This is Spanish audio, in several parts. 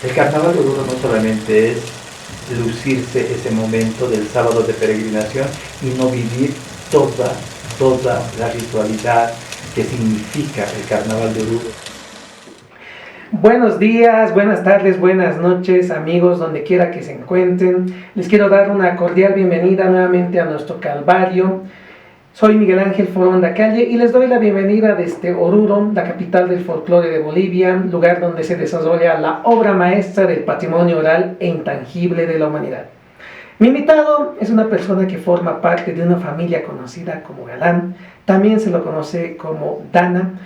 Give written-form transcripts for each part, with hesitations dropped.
El carnaval de Oruro no solamente es lucirse ese momento del sábado de peregrinación y no vivir toda la ritualidad que significa el carnaval de Oruro. Buenos días, buenas tardes, buenas noches, amigos, donde quiera que se encuentren. Les quiero dar una cordial bienvenida nuevamente a nuestro Calvario. Soy Miguel Ángel Foronda Calle y les doy la bienvenida desde Oruro, la capital del folclore de Bolivia, lugar donde se desarrolla la obra maestra del patrimonio oral e intangible de la humanidad. Mi invitado es una persona que forma parte de una familia conocida como Galán, también se lo conoce como Dana,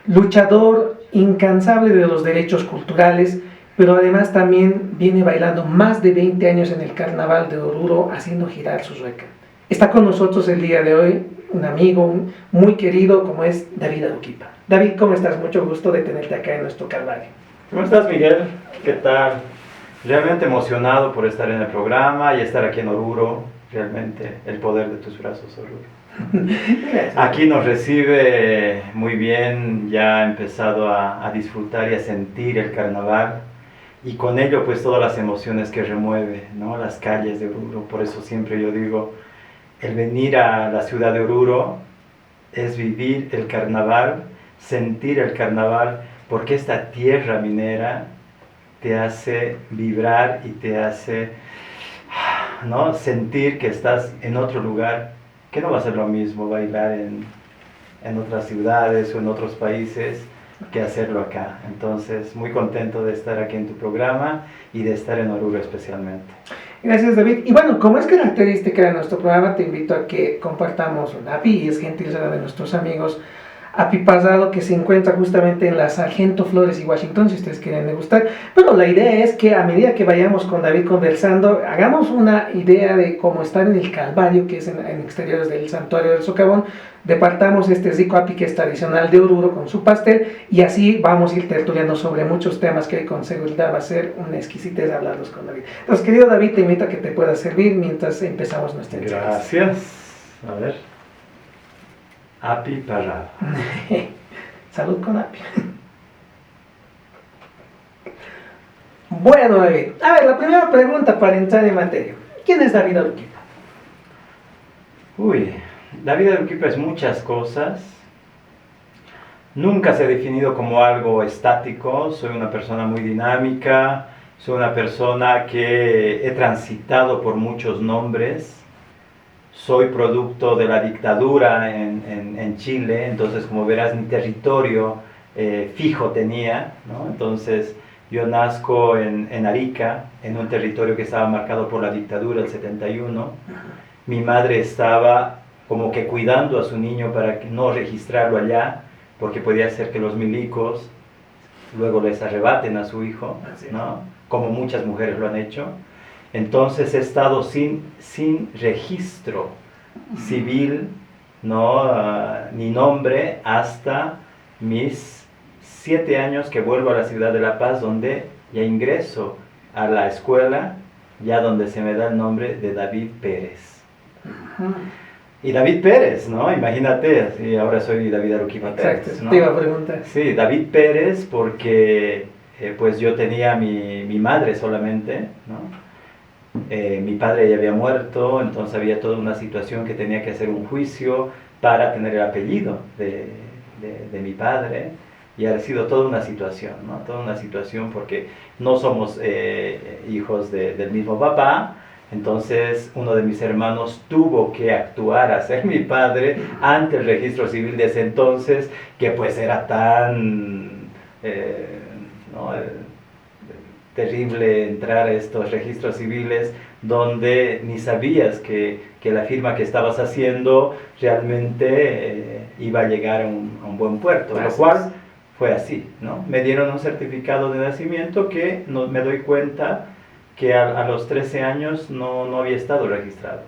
luchador incansable de los derechos culturales, pero además también viene bailando más de 20 años en el carnaval de Oruro haciendo girar su rueca. Está con nosotros el día de hoy un amigo muy querido como es David Aruquipa. David, ¿cómo estás? Mucho gusto de tenerte acá en nuestro Calvario. ¿Cómo estás, Miguel? ¿Qué tal? Realmente emocionado por estar en el programa y estar aquí en Oruro. Realmente el poder de tus brazos, Oruro. Aquí nos recibe muy bien, ya ha empezado a disfrutar y a sentir el carnaval y con ello pues todas las emociones que remueve, ¿no? Las calles de Oruro. Por eso siempre yo digo, el venir a la ciudad de Oruro es vivir el carnaval, sentir el carnaval, porque esta tierra minera te hace vibrar y te hace, ¿no?, sentir que estás en otro lugar, que no va a ser lo mismo bailar en otras ciudades o en otros países que hacerlo acá. Entonces, muy contento de estar aquí en tu programa y de estar en Oruro especialmente. Gracias, David. Y bueno, como es característica de nuestro programa, te invito a que compartamos un API, y es gentileza de nuestros amigos API Pasado, que se encuentra justamente en la Sargento Flores y Washington, si ustedes quieren degustar. Pero la idea es que a medida que vayamos con David conversando, hagamos una idea de cómo estar en el Calvario, que es en exteriores del Santuario del Socavón, departamos este rico API que es tradicional de Oruro con su pastel, y así vamos a ir tertuliando sobre muchos temas que con seguridad va a ser una exquisitez hablarlos con David. Entonces, querido David, te invito a que te puedas servir mientras empezamos nuestra entrevista. Gracias. A ver. API Parado. Salud con API. Bueno, David, a ver, la primera pregunta para entrar en materia. ¿Quién es David Aruquipa? Uy, David Aruquipa es muchas cosas. Nunca se ha definido como algo estático. Soy una persona muy dinámica. Soy una persona que he transitado por muchos nombres. Soy producto de la dictadura en Chile, entonces como verás mi territorio fijo tenía, ¿no? Entonces yo nazco en Arica, en un territorio que estaba marcado por la dictadura, el 71. Mi madre estaba como que cuidando a su niño para no registrarlo allá, porque podía ser que los milicos luego les arrebaten a su hijo, ¿no? Como muchas mujeres lo han hecho. Entonces he estado sin registro civil, ¿no? Ni nombre hasta mis 7 años que vuelvo a la ciudad de La Paz, donde ya ingreso a la escuela, ya donde se me da el nombre de David Pérez. Y David Pérez, ¿no? Imagínate, sí, ahora soy David Aruquipa Pérez. Exacto, ¿no? Te iba a preguntar. Sí, David Pérez porque pues yo tenía mi madre solamente, ¿no? Mi padre ya había muerto, entonces había toda una situación que tenía que hacer un juicio para tener el apellido de mi padre, y ha sido toda una situación, ¿no? Toda una situación porque no somos hijos del mismo papá. Entonces uno de mis hermanos tuvo que actuar a ser mi padre ante el registro civil de ese entonces, que pues era tan ¿no? Terrible entrar a estos registros civiles donde ni sabías que la firma que estabas haciendo realmente iba a llegar a un buen puerto, lo cual fue así, ¿no? Me dieron un certificado de nacimiento que me doy cuenta que a los 13 años no había estado registrado.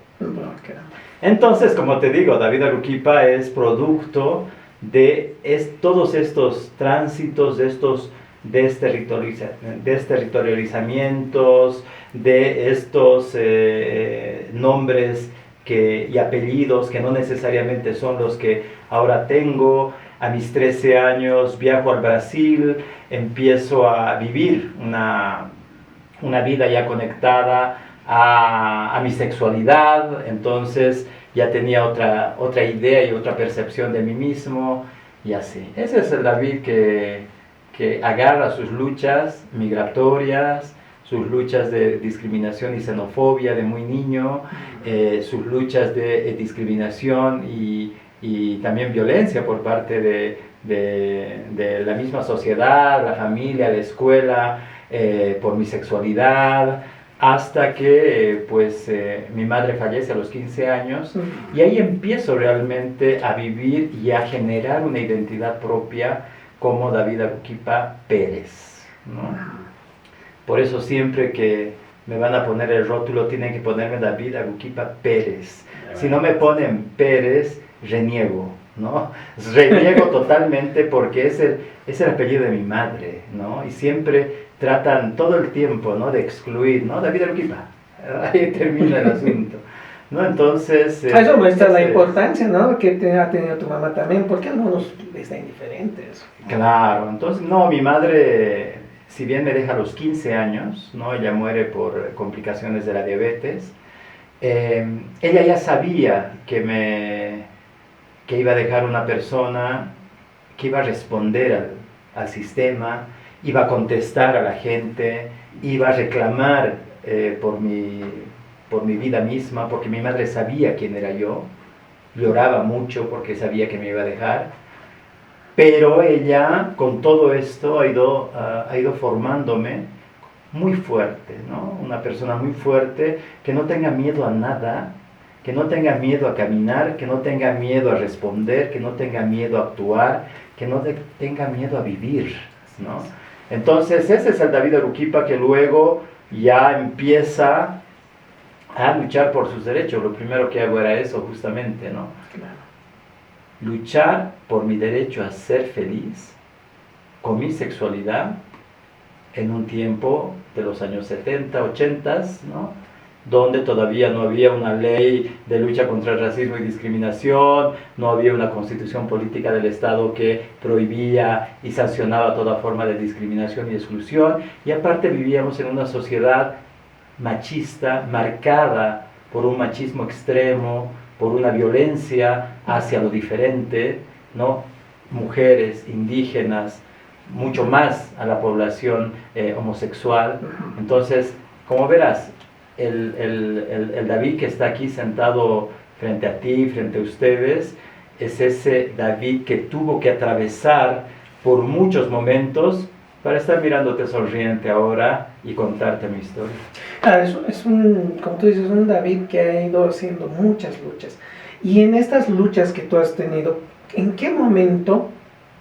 Entonces, como te digo, David Aruquipa es producto de todos estos tránsitos, de estos desterritorializamientos, de estos nombres y apellidos que no necesariamente son los que ahora tengo. A mis 13 años viajo al Brasil, empiezo a vivir una una vida ya conectada a mi sexualidad, entonces ya tenía otra idea y otra percepción de mí mismo, y así. Ese es el David que agarra sus luchas migratorias, sus luchas de discriminación y xenofobia de muy niño, sus luchas de discriminación y también violencia por parte de la misma sociedad, la familia, la escuela, por mi sexualidad, hasta que mi madre fallece a los 15 años y ahí empiezo realmente a vivir y a generar una identidad propia como David Arequipa Pérez, ¿no? Por eso siempre que me van a poner el rótulo tienen que ponerme David Arequipa Pérez. Si no me ponen Pérez, reniego, ¿no? Reniego totalmente porque es el apellido de mi madre, ¿no? Y siempre tratan todo el tiempo, ¿no?, de excluir, ¿no? David Arequipa. Ahí termina el asunto, ¿no? Entonces... eso muestra la importancia, ¿no?, que ha tenido tu mamá también, porque a algunos les da indiferente eso. Claro, entonces, no, mi madre, si bien me deja a los 15 años, ¿no?, ella muere por complicaciones de la diabetes, ella ya sabía que iba a dejar una persona que iba a responder al sistema, iba a contestar a la gente, iba a reclamar por mi vida misma, porque mi madre sabía quién era yo, lloraba mucho porque sabía que me iba a dejar, pero ella con todo esto ha ido formándome muy fuerte, ¿no? Una persona muy fuerte, que no tenga miedo a nada, que no tenga miedo a caminar, que no tenga miedo a responder, que no tenga miedo a actuar, que no tenga miedo a vivir, ¿no? Entonces ese es el David Arequipa que luego ya empieza a luchar por sus derechos. Lo primero que hago era eso justamente, ¿no? Claro. Luchar por mi derecho a ser feliz con mi sexualidad en un tiempo de los años 70, 80, ¿no?, donde todavía no había una ley de lucha contra el racismo y discriminación, no había una constitución política del Estado que prohibía y sancionaba toda forma de discriminación y exclusión, y aparte vivíamos en una sociedad machista, marcada por un machismo extremo, por una violencia hacia lo diferente, ¿no? Mujeres, indígenas, mucho más a la población homosexual. Entonces, como verás, el David que está aquí sentado frente a ti, frente a ustedes, es ese David que tuvo que atravesar por muchos momentos para estar mirándote sonriente ahora y contarte mi historia. Como tú dices, un David que ha ido haciendo muchas luchas. Y en estas luchas que tú has tenido, ¿en qué momento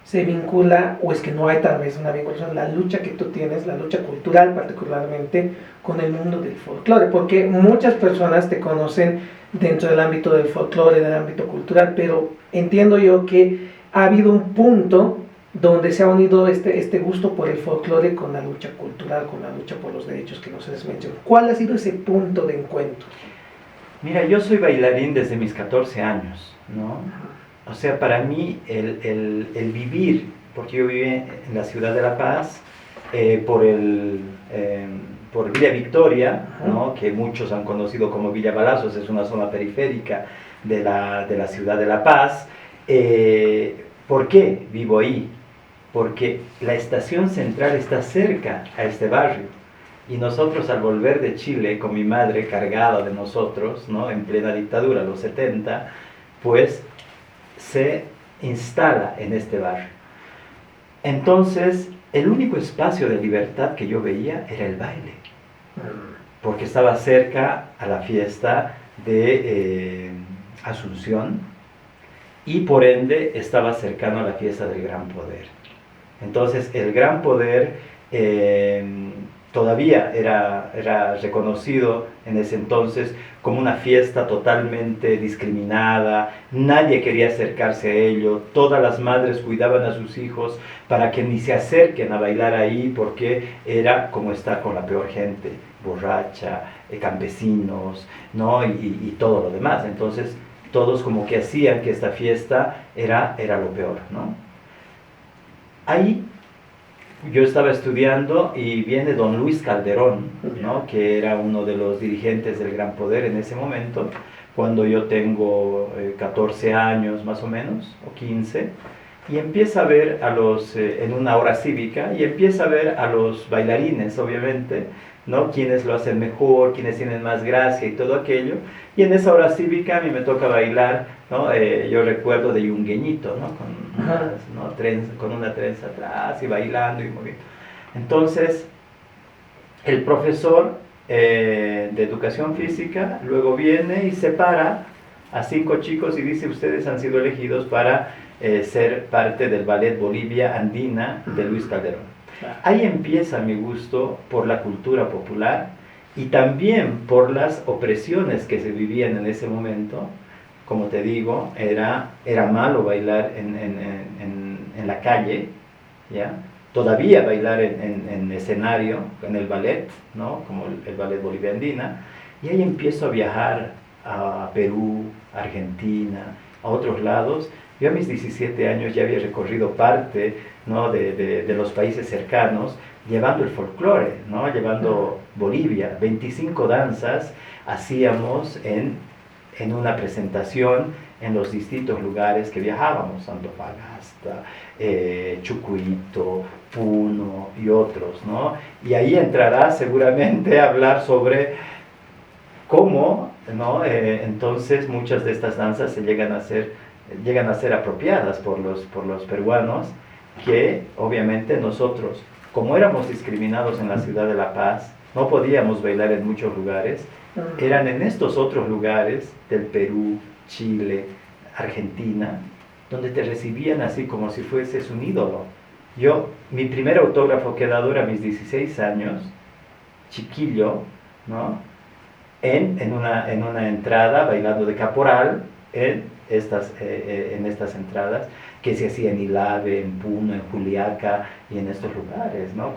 se vincula, o es que no hay tal vez una vinculación, la lucha que tú tienes, la lucha cultural particularmente, con el mundo del folclore? Porque muchas personas te conocen dentro del ámbito del folclore, del ámbito cultural, pero entiendo yo que ha habido un punto donde se ha unido este gusto por el folclore con la lucha cultural, con la lucha por los derechos que nos has mencionado. ¿Cuál ha sido ese punto de encuentro? Mira, yo soy bailarín desde mis 14 años, ¿no? O sea, para mí el vivir, porque yo viví en la ciudad de La Paz, por Villa Victoria, ¿no?, que muchos han conocido como Villa Balazos, es una zona periférica de la ciudad de La Paz. ¿Por qué vivo ahí? Porque la estación central está cerca a este barrio. Y nosotros, al volver de Chile con mi madre cargada de nosotros, ¿no?, en plena dictadura, los 70, pues se instala en este barrio. Entonces, el único espacio de libertad que yo veía era el baile, porque estaba cerca a la fiesta de Asunción y por ende estaba cercano a la fiesta del Gran Poder. Entonces, el Gran Poder todavía era reconocido en ese entonces como una fiesta totalmente discriminada, nadie quería acercarse a ello, todas las madres cuidaban a sus hijos para que ni se acerquen a bailar ahí, porque era como estar con la peor gente, borracha, campesinos, ¿no?, y todo lo demás. Entonces todos como que hacían que esta fiesta era lo peor, ¿no? Ahí yo estaba estudiando y viene don Luis Calderón, ¿no? Que era uno de los dirigentes del Gran Poder en ese momento, cuando yo tengo 14 años más o menos, o 15, y empieza a ver a los, en una hora cívica, y empieza a ver a los bailarines, obviamente, ¿no? Quienes lo hacen mejor, quienes tienen más gracia y todo aquello. Y en esa hora cívica a mí me toca bailar, ¿no? Yo recuerdo de Yungueñito, ¿no? Con una trenza atrás y bailando y moviendo. Entonces, el profesor de educación física luego viene y separa a 5 chicos y dice: ustedes han sido elegidos para ser parte del Ballet Bolivia Andina de Luis Calderón. Ahí empieza mi gusto por la cultura popular y también por las opresiones que se vivían en ese momento. Como te digo, era malo bailar en la calle, ¿ya? Todavía bailar en escenario, en el ballet, ¿no? Como el Ballet Bolivia Andina. Y ahí empiezo a viajar a Perú, Argentina, a otros lados. Yo a mis 17 años ya había recorrido parte, ¿no? de los países cercanos, llevando el folclore, ¿no? Llevando Bolivia. 25 danzas hacíamos en una presentación en los distintos lugares que viajábamos: Antofagasta, Chucuito, Puno y otros, ¿no? Y ahí entrará seguramente a hablar sobre cómo, ¿no? Entonces muchas de estas danzas se llegan a ser apropiadas por los peruanos, que obviamente nosotros, como éramos discriminados en la ciudad de La Paz, no podíamos bailar en muchos lugares. Eran en estos otros lugares del Perú, Chile, Argentina, donde te recibían así como si fueses un ídolo. Mi primer autógrafo que he dado era a mis 16 años, chiquillo, ¿no? En una entrada, bailando de caporal, en estas entradas que se hacían en Ilave, en Puno, en Juliaca y en estos lugares, ¿no?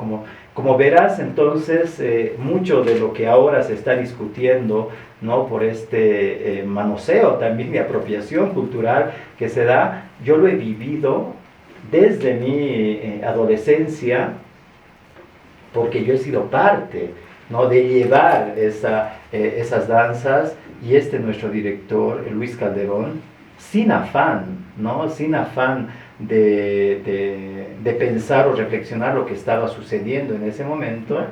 Como verás, entonces, mucho de lo que ahora se está discutiendo, ¿no? Por este manoseo también de apropiación cultural que se da, yo lo he vivido desde mi adolescencia, porque yo he sido parte, ¿no? De llevar esas danzas, y nuestro director, Luis Calderón, sin afán, ¿no? Sin afán de pensar o reflexionar lo que estaba sucediendo en ese momento,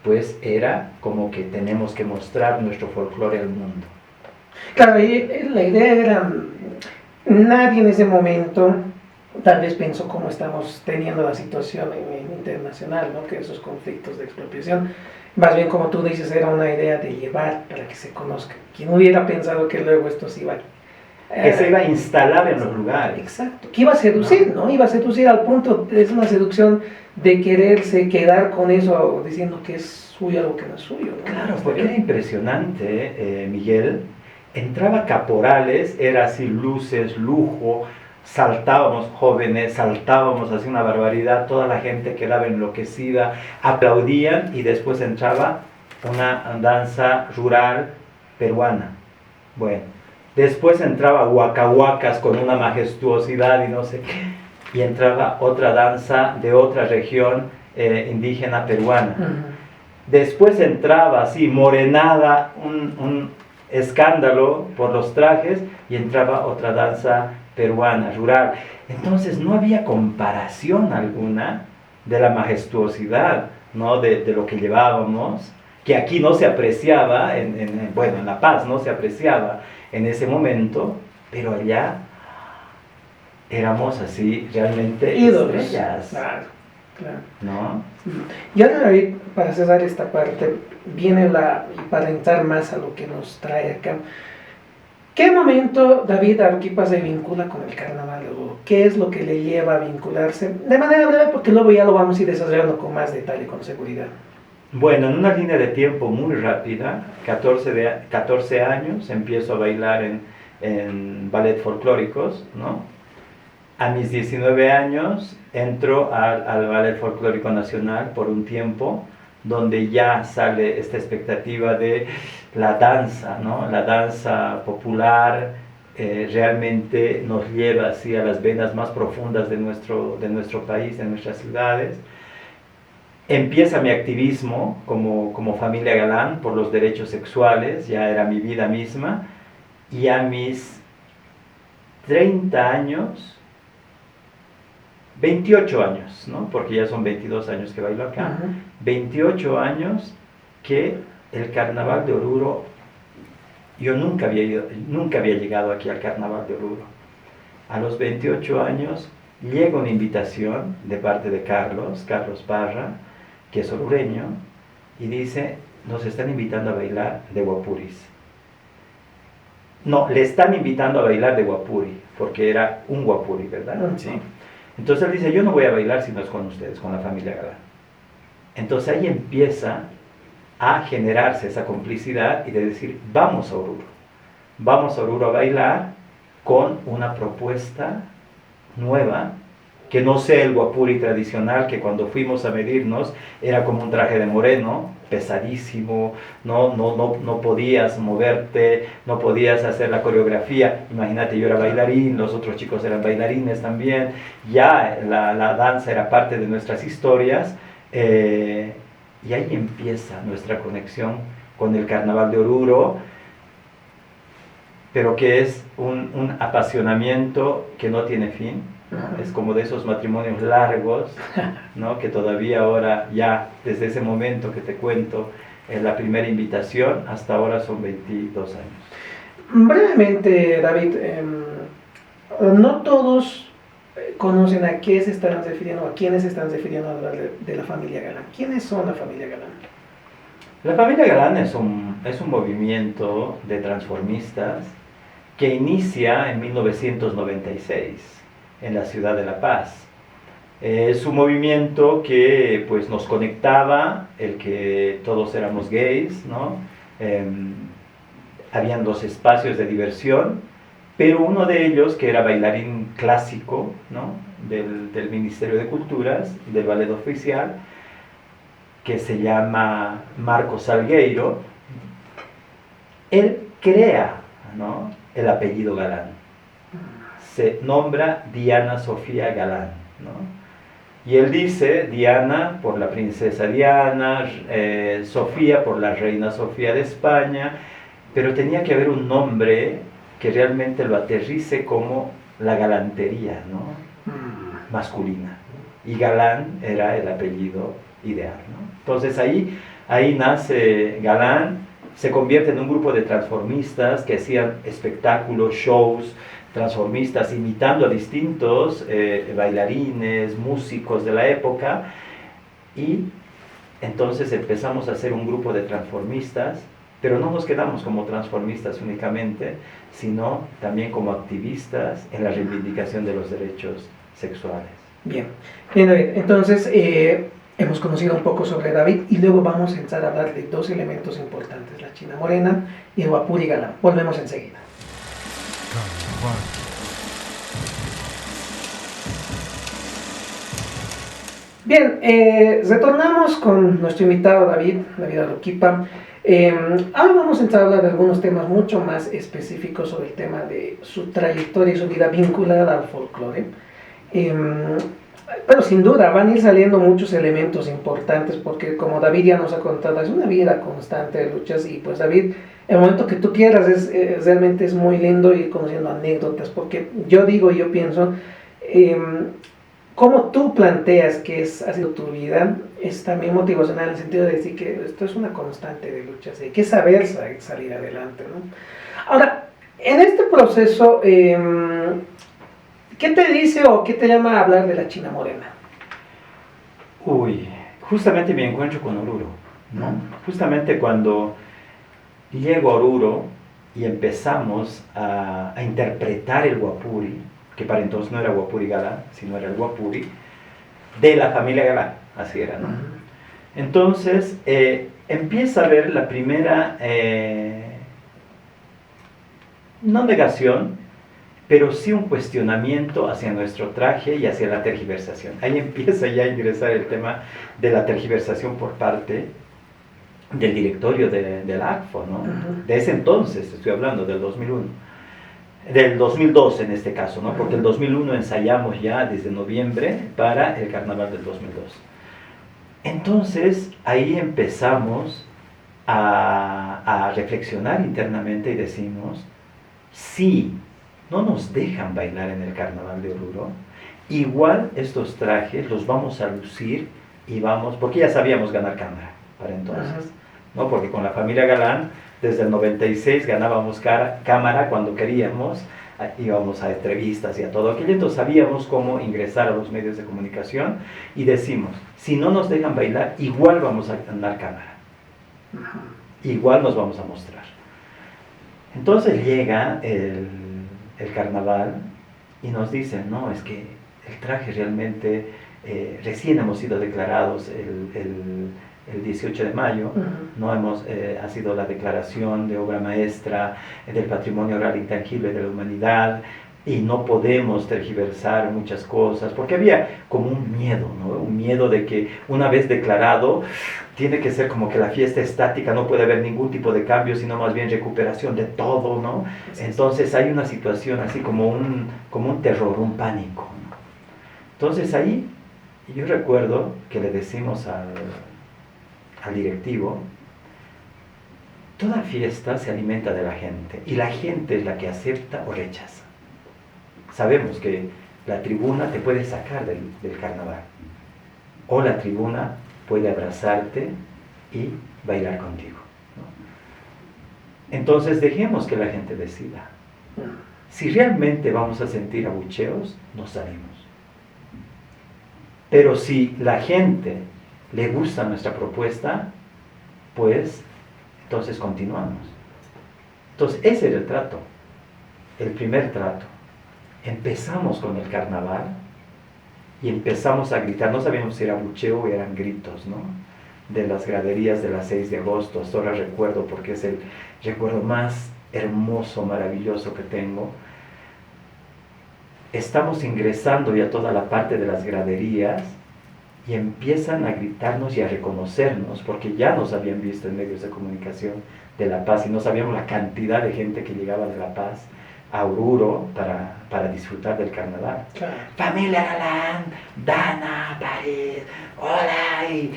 pues era como que tenemos que mostrar nuestro folclore al mundo. Claro, y la idea era, nadie en ese momento tal vez pensó cómo estamos teniendo la situación internacional, ¿no? Que esos conflictos de expropiación, más bien, como tú dices, era una idea de llevar para que se conozca. ¿Quién hubiera pensado que luego esto se iba a instalar en los lugares? Exacto, que iba a seducir, ¿no? Iba a seducir al punto, es una seducción de quererse quedar con eso, diciendo que es suyo algo que no es suyo, ¿no? Claro, porque era impresionante, Miguel. Entraba caporales, era así luces, lujo, saltábamos jóvenes, saltábamos así una barbaridad, toda la gente quedaba enloquecida, aplaudían, y después entraba una danza rural peruana. Bueno, después entraba huacahuacas con una majestuosidad y no sé qué, y entraba otra danza de otra región indígena peruana. Después entraba así morenada, un escándalo por los trajes, y entraba otra danza peruana, rural. Entonces no había comparación alguna de la majestuosidad, ¿no? de lo que llevábamos, que aquí no se apreciaba, en La Paz no se apreciaba en ese momento, pero allá éramos así realmente ídolos. Estrellas. Claro. ¿No? Y ahora, David, para cerrar esta parte, y para entrar más a lo que nos trae acá, ¿qué momento David Arequipa se vincula con el carnaval? ¿O qué es lo que le lleva a vincularse? De manera breve, porque luego ya lo vamos a ir desarrollando con más detalle, con seguridad. Bueno, en una línea de tiempo muy rápida, 14 años, empiezo a bailar en ballet folclóricos, ¿no? A mis 19 años entro al Ballet Folclórico Nacional por un tiempo, donde ya sale esta expectativa de la danza, ¿no? La danza popular, realmente nos lleva así a las venas más profundas de nuestro país, de nuestras ciudades. Empieza mi activismo como familia Galán por los derechos sexuales, ya era mi vida misma, y a mis 30 años, 28 años, ¿no? Porque ya son 22 años que bailo acá, 28 años que el Carnaval de Oruro, yo nunca había llegado aquí al Carnaval de Oruro. A los 28 años llega una invitación de parte de Carlos Parra, que es orureño, y dice, nos están invitando a bailar de guapuris. No, le están invitando a bailar de guapuri, porque era un guapuri, ¿verdad? Sí. Entonces él dice, yo no voy a bailar si no es con ustedes, con la familia Galán. Entonces ahí empieza a generarse esa complicidad y de decir, vamos a Oruro a bailar con una propuesta nueva, que no sea el guapuri tradicional, que cuando fuimos a medirnos era como un traje de moreno, pesadísimo, no podías moverte, no podías hacer la coreografía. Imagínate, yo era bailarín, los otros chicos eran bailarines también, ya la danza era parte de nuestras historias, y ahí empieza nuestra conexión con el Carnaval de Oruro, pero que es un apasionamiento que no tiene fin. Es como de esos matrimonios largos, ¿no? Que todavía ahora, ya desde ese momento que te cuento, la primera invitación, hasta ahora son 22 años. Brevemente, David, no todos conocen a qué se están refiriendo, a quiénes se están refiriendo a hablar de la familia Galán. ¿Quiénes son la familia Galán? La familia Galán es un movimiento de transformistas que inicia en 1996 en la ciudad de La Paz. Es un movimiento que pues nos conectaba, el que todos éramos gays, ¿no? Habían dos espacios de diversión, pero uno de ellos, que era bailarín clásico, ¿no? del Ministerio de Culturas, del ballet oficial, que se llama Marcos Salgueiro, él crea, ¿no? el apellido Galán. Se nombra Diana Sofía Galán, ¿no? Y él dice Diana por la princesa Diana, Sofía por la reina Sofía de España, pero tenía que haber un nombre que realmente lo aterrice como la galantería, ¿no? Masculina. Y Galán era el apellido ideal, ¿no? Entonces ahí nace Galán, se convierte en un grupo de transformistas que hacían espectáculos, shows, transformistas imitando a distintos bailarines, músicos de la época, y entonces empezamos a hacer un grupo de transformistas, pero no nos quedamos como transformistas únicamente, sino también como activistas en la reivindicación de los derechos sexuales. Bien, David, entonces hemos conocido un poco sobre David y luego vamos a entrar a hablar de dos elementos importantes, la China Morena y el Guapuri Galán. Volvemos enseguida. Bien, retornamos con nuestro invitado David Aroquipa. Ahora vamos a entrar a hablar de algunos temas mucho más específicos sobre el tema de su trayectoria y su vida vinculada al folclore. Pero sin duda van a ir saliendo muchos elementos importantes porque, como David ya nos ha contado, es una vida constante de luchas, y pues David, el momento que tú quieras realmente es muy lindo ir conociendo anécdotas, porque yo pienso, como tú planteas que ha sido tu vida, es también motivacional en el sentido de decir que esto es una constante de luchas, hay que saber salir adelante, ¿no? Ahora, en este proceso, ¿qué te dice o qué te llama a hablar de la China Morena? Justamente mi encuentro con Oruro, ¿no? Justamente cuando llego a Oruro y empezamos a interpretar el guapuri, que para entonces no era guapuri Galán, sino era el guapuri de la familia Galán, así era, ¿no? Entonces empieza a haber la primera, no negación, pero sí un cuestionamiento hacia nuestro traje y hacia la tergiversación. Ahí empieza ya a ingresar el tema de la tergiversación por parte del directorio de la ACFO, ¿no? De ese entonces, estoy hablando del 2001. Del 2002 en este caso, ¿no? Porque el 2001 ensayamos ya desde noviembre para el carnaval del 2002. Entonces ahí empezamos a reflexionar internamente y decimos, si no nos dejan bailar en el carnaval de Oruro, igual estos trajes los vamos a lucir y vamos, porque ya sabíamos ganar cámara para entonces, ¿no? Porque con la familia Galán, desde el 96 ganábamos cámara cuando queríamos, íbamos a entrevistas y a todo aquello, entonces sabíamos cómo ingresar a los medios de comunicación y decimos, si no nos dejan bailar, igual vamos a ganar cámara, igual nos vamos a mostrar. Entonces llega el carnaval y nos dicen, no, es que el traje realmente, recién hemos sido declarados el 18 de mayo, no ha sido la declaración de obra maestra del patrimonio oral intangible de la humanidad, y no podemos tergiversar muchas cosas, porque había como un miedo, ¿no? Un miedo de que una vez declarado, tiene que ser como que la fiesta estática, no puede haber ningún tipo de cambio, sino más bien recuperación de todo, ¿no? Entonces hay una situación así como un terror, un pánico, ¿no? Entonces ahí yo recuerdo que le decimos al directivo, toda fiesta se alimenta de la gente, y la gente es la que acepta o rechaza. Sabemos que la tribuna te puede sacar del carnaval, o la tribuna puede abrazarte y bailar contigo, ¿no? Entonces dejemos que la gente decida. Si realmente vamos a sentir abucheos, nos salimos. Pero si la gente le gusta nuestra propuesta, pues entonces continuamos. Entonces ese era el trato, el primer trato. Empezamos con el carnaval y empezamos a gritar, no sabíamos si era abucheo o eran gritos, ¿no? De las graderías de las 6 de agosto, hasta ahora recuerdo porque es el recuerdo más hermoso, maravilloso que tengo. Estamos ingresando ya toda la parte de las graderías y empiezan a gritarnos y a reconocernos, porque ya nos habían visto en medios de comunicación de La Paz y no sabíamos la cantidad de gente que llegaba de La Paz a Oruro para disfrutar del carnaval. Claro. Familia Galán, Dana, Pared, hola, y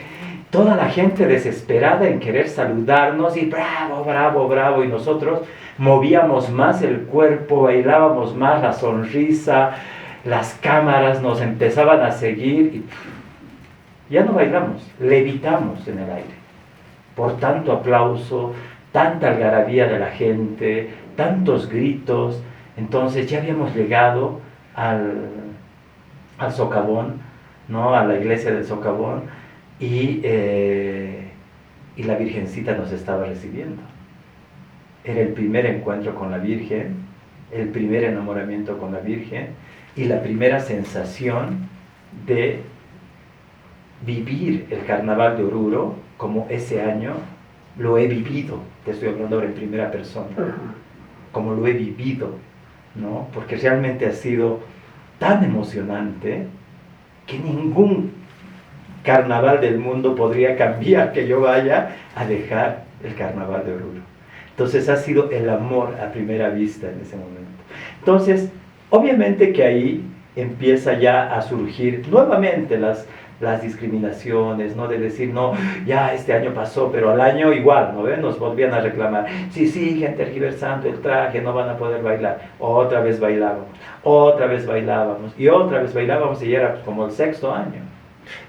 toda la gente desesperada en querer saludarnos y bravo, bravo, bravo, y nosotros movíamos más el cuerpo, bailábamos más, la sonrisa, las cámaras nos empezaban a seguir y ya no bailamos, levitamos en el aire por tanto aplauso, tanta algarabía de la gente, tantos gritos. Entonces ya habíamos llegado al socavón, ¿no? A la iglesia del socavón, y la Virgencita nos estaba recibiendo. Era el primer encuentro con la Virgen, el primer enamoramiento con la Virgen y la primera sensación de vivir el carnaval de Oruro como ese año lo he vivido. Te estoy hablando ahora en primera persona, como lo he vivido, ¿no? Porque realmente ha sido tan emocionante que ningún carnaval del mundo podría cambiar que yo vaya a dejar el carnaval de Oruro. Entonces ha sido el amor a primera vista en ese momento. Entonces, obviamente que ahí empieza ya a surgir nuevamente las discriminaciones, ¿no? De decir, no, ya este año pasó, pero al año igual, ¿no ven? Nos volvían a reclamar, sí, siguen tergiversando el traje, no van a poder bailar. Otra vez bailábamos, y otra vez bailábamos, y ya era como el 6º año.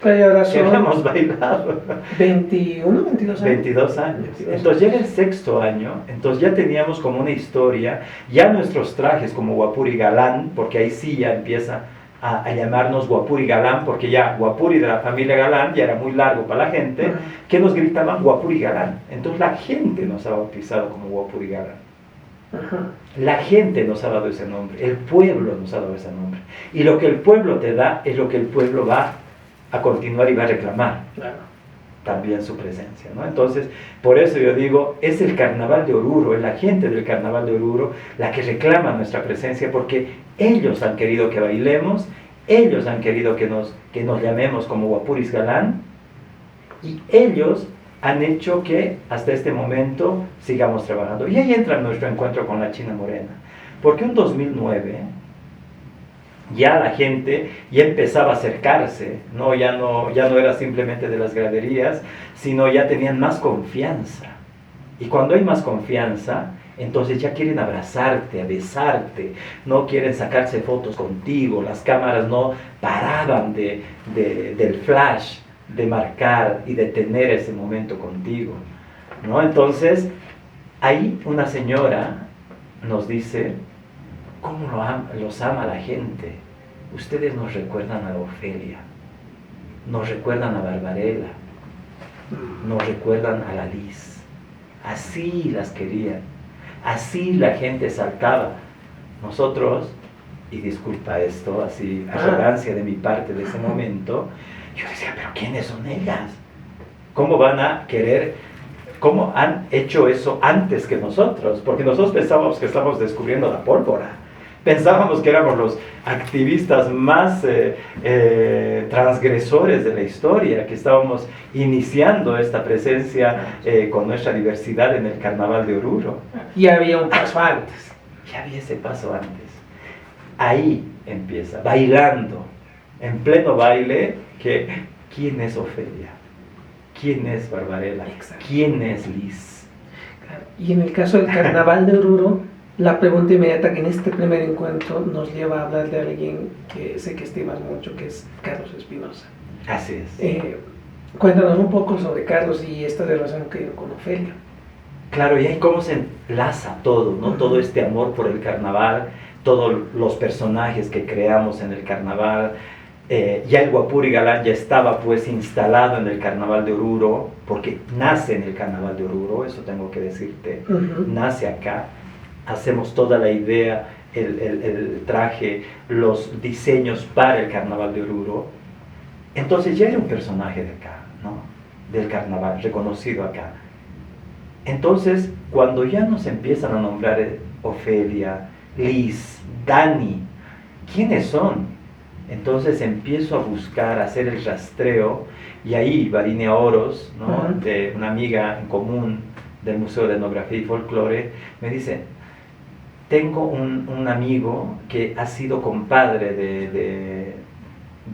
Pero y ahora Que habíamos bailado. 21, 22 años. 22 años. Entonces ya era el 6º año, entonces ya teníamos como una historia, ya nuestros trajes como Guapuri Galán, porque ahí sí ya empieza a llamarnos Guapuri Galán, porque ya Guapuri de la familia Galán ya era muy largo para la gente, que nos gritaban Guapuri Galán. Entonces la gente nos ha bautizado como Guapuri Galán. La gente nos ha dado ese nombre, el pueblo nos ha dado ese nombre. Y lo que el pueblo te da es lo que el pueblo va a continuar y va a reclamar. Claro. También su presencia, ¿no? Entonces, por eso yo digo, es el carnaval de Oruro, es la gente del carnaval de Oruro la que reclama nuestra presencia, porque ellos han querido que bailemos, ellos han querido que nos llamemos como Guapuris Galán, y ellos han hecho que hasta este momento sigamos trabajando. Y ahí entra nuestro encuentro con la China Morena, Porque un 2009 ya la gente ya empezaba a acercarse, ¿no? Ya no era simplemente de las graderías, sino ya tenían más confianza. Y cuando hay más confianza, entonces ya quieren abrazarte, a besarte, no quieren sacarse fotos contigo, las cámaras no paraban del flash, de marcar y de tener ese momento contigo, ¿no? Entonces, ahí una señora nos dice, ¿cómo los ama la gente? Ustedes nos recuerdan a Ofelia, nos recuerdan a Barbarella, nos recuerdan a la Liz. Así las querían, así la gente saltaba. Nosotros, y disculpa esto, así, arrogancia de mi parte de ese momento, yo decía, pero ¿quiénes son ellas? ¿Cómo van a querer? ¿Cómo han hecho eso antes que nosotros? Porque nosotros pensábamos que estábamos descubriendo la pólvora. Pensábamos que éramos los activistas más transgresores de la historia, que estábamos iniciando esta presencia con nuestra diversidad en el Carnaval de Oruro. Y había un paso antes. Ya había ese paso antes. Ahí empieza, bailando, en pleno baile, que ¿quién es Ofelia? ¿Quién es Barbarella? Exacto. ¿Quién es Liz? Y en el caso del Carnaval de Oruro, la pregunta inmediata que en este primer encuentro nos lleva a hablar de alguien que sé que estimas mucho, que es Carlos Espinosa. Así es. Cuéntanos un poco sobre Carlos y esta relación que con Ofelia. Claro, y ahí cómo se enlaza todo, ¿no? Uh-huh. Todo este amor por el carnaval, todos los personajes que creamos en el carnaval. Ya el Guapuri Galán ya estaba pues instalado en el Carnaval de Oruro, porque nace en el Carnaval de Oruro, eso tengo que decirte, uh-huh. Nace acá. Hacemos toda la idea, el traje, los diseños para el Carnaval de Oruro. Entonces ya era un personaje de acá, ¿no? Del carnaval, reconocido acá. Entonces, cuando ya nos empiezan a nombrar Ofelia, Liz, Dani, ¿quiénes son? Entonces empiezo a buscar, a hacer el rastreo, y ahí Varinia Oros, ¿no? Uh-huh. De una amiga en común del Museo de Etnografía y Folclore, me dice, tengo un amigo que ha sido compadre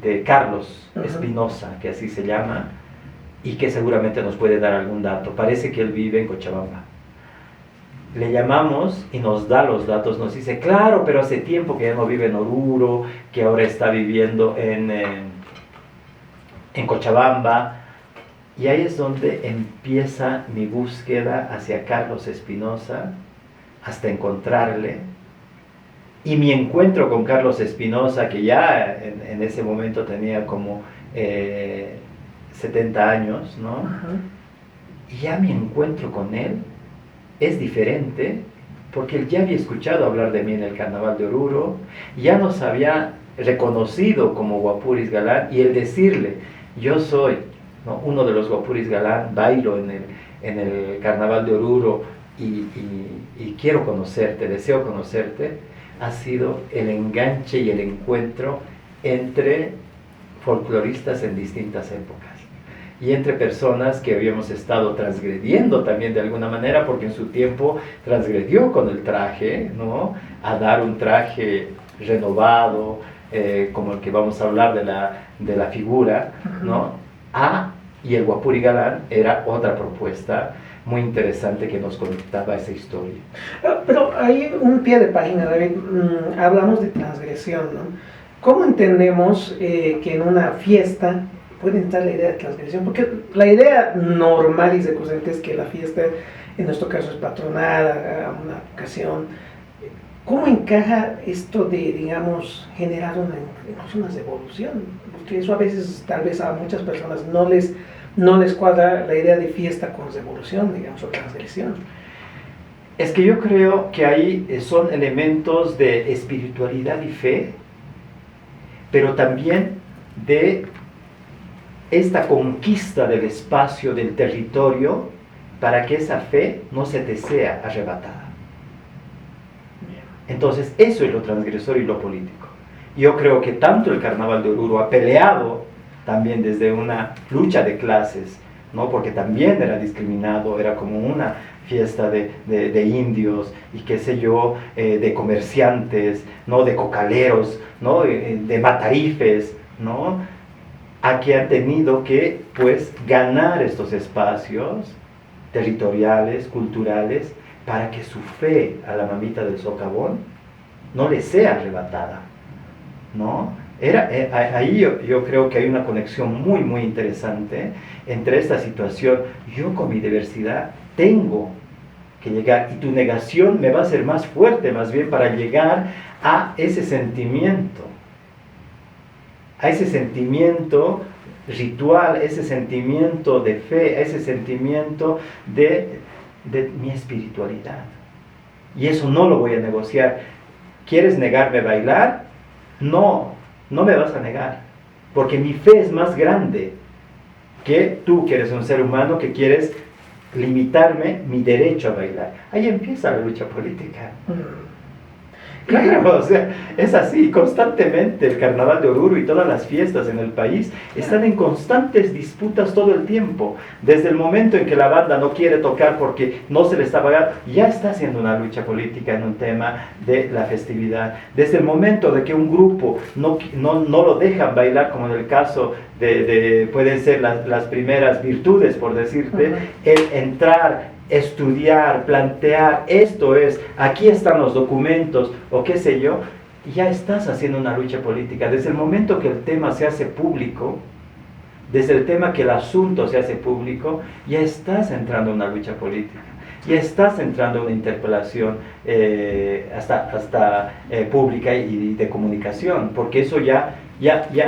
de Carlos uh-huh. Espinosa, que así se llama, y que seguramente nos puede dar algún dato. Parece que él vive en Cochabamba. Le llamamos y nos da los datos, nos dice, claro, pero hace tiempo que ya no vive en Oruro, que ahora está viviendo en Cochabamba. Y ahí es donde empieza mi búsqueda hacia Carlos Espinosa, hasta encontrarle. Y mi encuentro con Carlos Espinosa, que ya en ese momento tenía como 70 años, ¿no? Uh-huh. Y ya mi encuentro con él es diferente, porque él ya había escuchado hablar de mí en el Carnaval de Oruro, ya nos había reconocido como Guapuris Galán, y el decirle, yo soy, ¿no?, uno de los Guapuris Galán, bailo en el Carnaval de Oruro, y quiero conocerte, deseo conocerte, ha sido el enganche y el encuentro entre folcloristas en distintas épocas. Y entre personas que habíamos estado transgrediendo también de alguna manera, porque en su tiempo transgredió con el traje, ¿no?, a dar un traje renovado, como el que vamos a hablar de la figura, ¿no?, y el Guapuri Galán era otra propuesta muy interesante que nos conectaba a esa historia. Pero hay un pie de página, David, hablamos de transgresión, ¿no? ¿Cómo entendemos que en una fiesta puede entrar la idea de transgresión? Porque la idea normal y recurrente es que la fiesta, en nuestro caso, es patronal, una ocasión. ¿Cómo encaja esto de, digamos, generar una revolución? Porque eso a veces, tal vez a muchas personas no les cuadra la idea de fiesta con revolución, digamos, o transgresión. Es que yo creo que ahí son elementos de espiritualidad y fe, pero también de esta conquista del espacio, del territorio, para que esa fe no se te sea arrebatada. Entonces, eso es lo transgresor y lo político. Yo creo que tanto el Carnaval de Oruro ha peleado también desde una lucha de clases ¿no? Porque también era discriminado, era como una fiesta de indios y qué sé yo, de comerciantes, ¿no? De cocaleros, ¿no? De matarifes, ¿no? A que han tenido que, pues, ganar estos espacios territoriales, culturales, para que su fe a la mamita del socavón no le sea arrebatada, ¿no? Ahí yo creo que hay una conexión muy, muy interesante entre esta situación. Yo con mi diversidad tengo que llegar, y tu negación me va a hacer más fuerte, más bien, para llegar a ese sentimiento ritual, ese sentimiento de fe, ese sentimiento de mi espiritualidad. Y eso no lo voy a negociar. ¿Quieres negarme a bailar? No me vas a negar, porque mi fe es más grande que tú, que eres un ser humano, que quieres limitarme mi derecho a bailar. Ahí empieza la lucha política. Claro, o sea, es así, constantemente el carnaval de Oruro y todas las fiestas en el país están en constantes disputas todo el tiempo. Desde el momento en que la banda no quiere tocar porque no se le está pagando, ya está haciendo una lucha política en un tema de la festividad. Desde el momento de que un grupo no lo dejan bailar, como en el caso pueden ser las primeras virtudes, por decirte, el entrar, estudiar, plantear, esto es, aquí están los documentos, o qué sé yo, ya estás haciendo una lucha política. Desde el momento que el tema se hace público, desde el tema que el asunto se hace público, ya estás entrando en una lucha política, ya estás entrando en una interpelación hasta pública y de comunicación, porque eso ya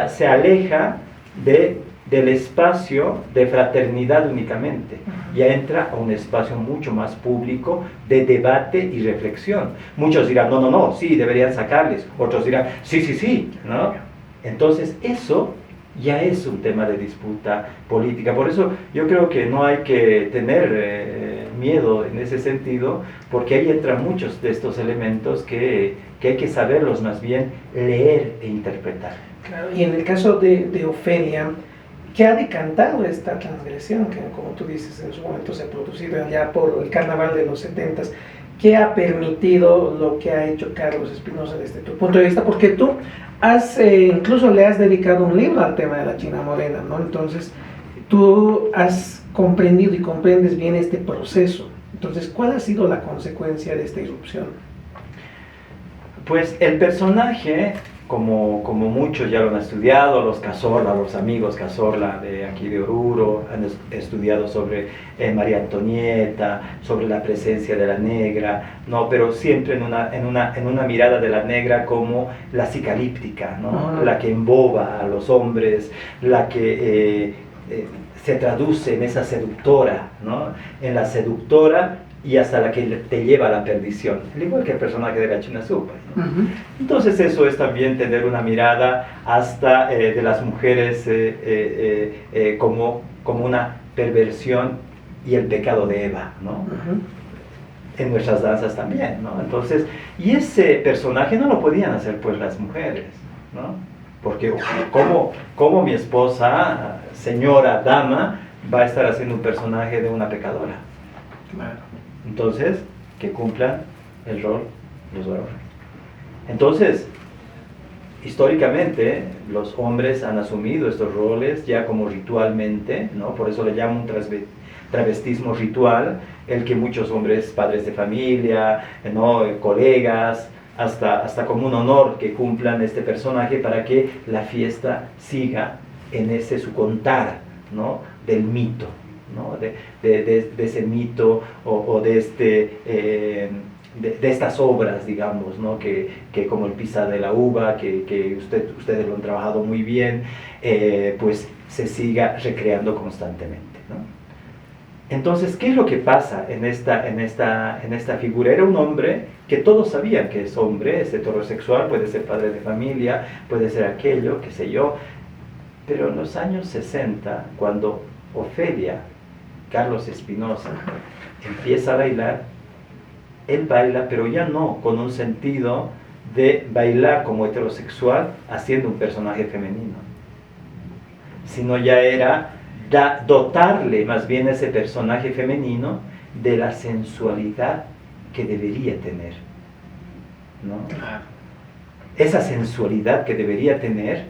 se aleja del espacio de fraternidad únicamente, ya entra a un espacio mucho más público de debate y reflexión. Muchos dirán, no, sí, deberían sacarles. Otros dirán, sí, ¿no? Entonces eso ya es un tema de disputa política. Por eso yo creo que no hay que tener miedo en ese sentido, porque ahí entran muchos de estos elementos que hay que saberlos más bien leer e interpretar. Claro, y en el caso de Ofelia, ¿qué ha decantado esta transgresión que, como tú dices, en su momento se ha producido ya por el carnaval de los 70s? ¿Qué ha permitido lo que ha hecho Carlos Espinosa desde tu punto de vista? Porque tú incluso le has dedicado un libro al tema de la China Morena, ¿no? Entonces, tú has comprendido y comprendes bien este proceso. Entonces, ¿cuál ha sido la consecuencia de esta irrupción? Pues el personaje, como muchos ya lo han estudiado, los Cazorla, los amigos Cazorla de aquí de Oruro, han estudiado sobre María Antonieta, sobre la presencia de la negra, ¿no? Pero siempre en una mirada de la negra como la psicalíptica, ¿no? La que emboba a los hombres, la que se traduce en esa seductora, ¿no? En la seductora y hasta la que te lleva a la perdición, al igual que el personaje de la China Supa, ¿no? Entonces eso es también tener una mirada hasta de las mujeres como una perversión y el pecado de Eva, ¿no? En nuestras danzas también, ¿no? Entonces, y ese personaje no lo podían hacer pues las mujeres, ¿no? Porque ¿cómo mi esposa, señora, dama, va a estar haciendo un personaje de una pecadora? Claro. Entonces, que cumplan el rol los varones. Entonces, históricamente, los hombres han asumido estos roles ya como ritualmente, ¿no? Por eso le llaman travestismo ritual, el que muchos hombres, padres de familia, ¿no? Colegas, hasta como un honor que cumplan este personaje para que la fiesta siga en ese su contar, ¿no? Del mito, ¿no? de ese mito o de estas obras, digamos, ¿no? que como el Pisa de la Uva, que ustedes lo han trabajado muy bien, pues se siga recreando constantemente, ¿no? Entonces, ¿qué es lo que pasa en esta figura? Era un hombre que todos sabían que es hombre, es heterosexual, puede ser padre de familia, puede ser aquello, qué sé yo, pero en los años 60, cuando Ofelia, Carlos Espinosa, empieza a bailar, él baila, pero ya no con un sentido de bailar como heterosexual haciendo un personaje femenino, sino ya era dotarle más bien a ese personaje femenino de la sensualidad que debería tener, ¿no? Claro. Esa sensualidad que debería tener,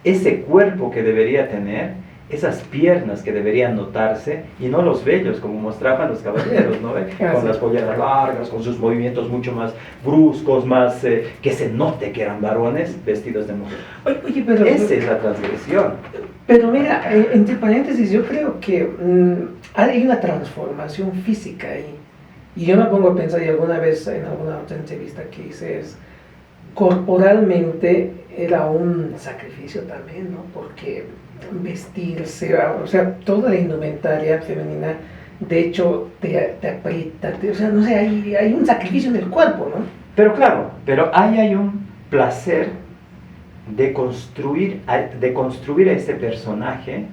ese cuerpo que debería tener, esas piernas que deberían notarse, y no los vellos como mostraban los caballeros, ¿no? Con las polleras largas, con sus movimientos mucho más bruscos, más que se note que eran varones vestidos de mujer. Oye, pero, esa es la transgresión. Pero mira, entre paréntesis, yo creo que hay una transformación física ahí. Y yo me pongo a pensar, y alguna vez en alguna otra entrevista que hice, es corporalmente era un sacrificio también, ¿no? Porque vestirse, o sea, toda la indumentaria femenina, de hecho, te aprieta, o sea, no sé, hay un sacrificio en el cuerpo, ¿no? Pero claro, pero ahí hay un placer de construir a ese personaje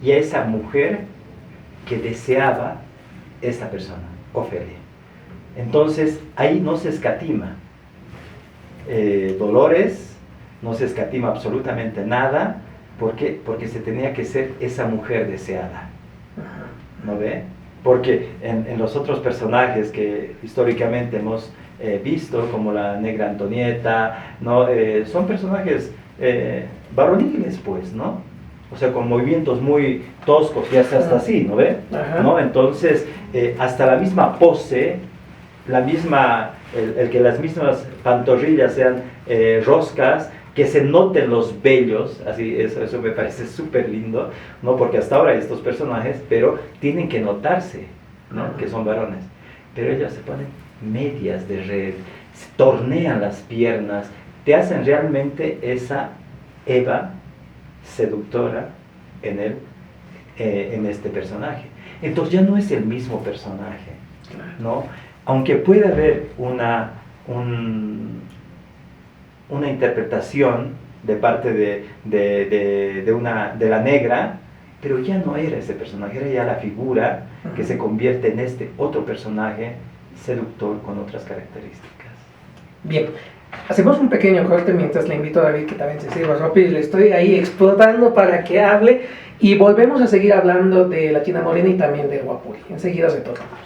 y a esa mujer que deseaba esta persona, Ofelia. Entonces, ahí no se escatima dolores, no se escatima absolutamente nada. ¿Por qué? Porque se tenía que ser esa mujer deseada, ¿no ve? Porque en los otros personajes que históricamente hemos visto, como la negra Antonieta, ¿no? Son personajes varoniles, pues, ¿no? O sea, con movimientos muy toscos y hasta así, ¿no ve? ¿No? Entonces, hasta la misma pose, la misma, el que las mismas pantorrillas sean roscas, que se noten los vellos, así, eso me parece súper lindo, ¿no? Porque hasta ahora hay estos personajes, pero tienen que notarse, ¿no? Que son varones. Pero ellos se ponen medias de red, se tornean las piernas, te hacen realmente esa Eva seductora en este personaje. Entonces ya no es el mismo personaje, ¿no? Aunque puede haber una interpretación de parte de la negra, pero ya no era ese personaje, era ya la figura que se convierte en este otro personaje seductor con otras características. Bien, hacemos un pequeño corte mientras le invito a David que también se sirva rápido y le estoy ahí explotando para que hable y volvemos a seguir hablando de la China Morena y también de Guapuri. Enseguida retornamos.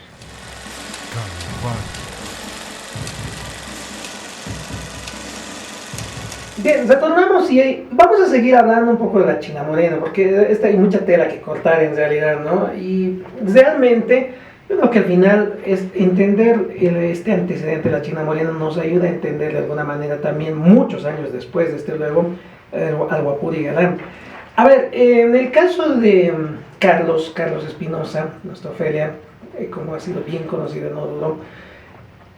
Bien, retornamos y vamos a seguir hablando un poco de la China Morena, porque hay mucha tela que cortar en realidad, ¿no? Y realmente, yo creo que al final es entender este antecedente de la China Morena nos ayuda a entender de alguna manera también, muchos años después, desde luego, al Guapuri Galán. A ver, en el caso de Carlos Espinosa, nuestra Ofelia, como ha sido bien conocido, no dudo,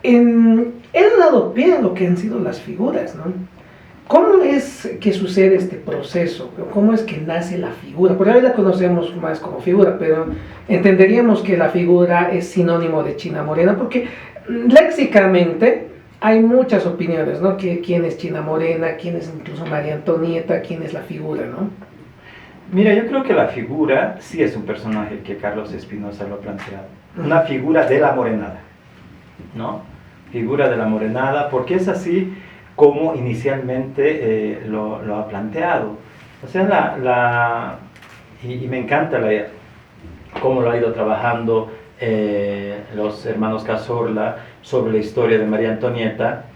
él ha dado pie a lo que han sido las figuras, ¿no? ¿Cómo es que sucede este proceso? ¿Cómo es que nace la figura? Porque hoy la conocemos más como figura, pero entenderíamos que la figura es sinónimo de China Morena, porque léxicamente hay muchas opiniones, ¿no? ¿Quién es China Morena? ¿Quién es incluso María Antonieta? ¿Quién es la figura, no? Mira, yo creo que la figura sí es un personaje que Carlos Espinosa lo ha planteado. Una figura de la morenada, ¿no? Figura de la morenada, porque es así como inicialmente lo ha planteado. O sea, y me encanta cómo lo ha ido trabajando los hermanos Cazorla sobre la historia de María Antonieta,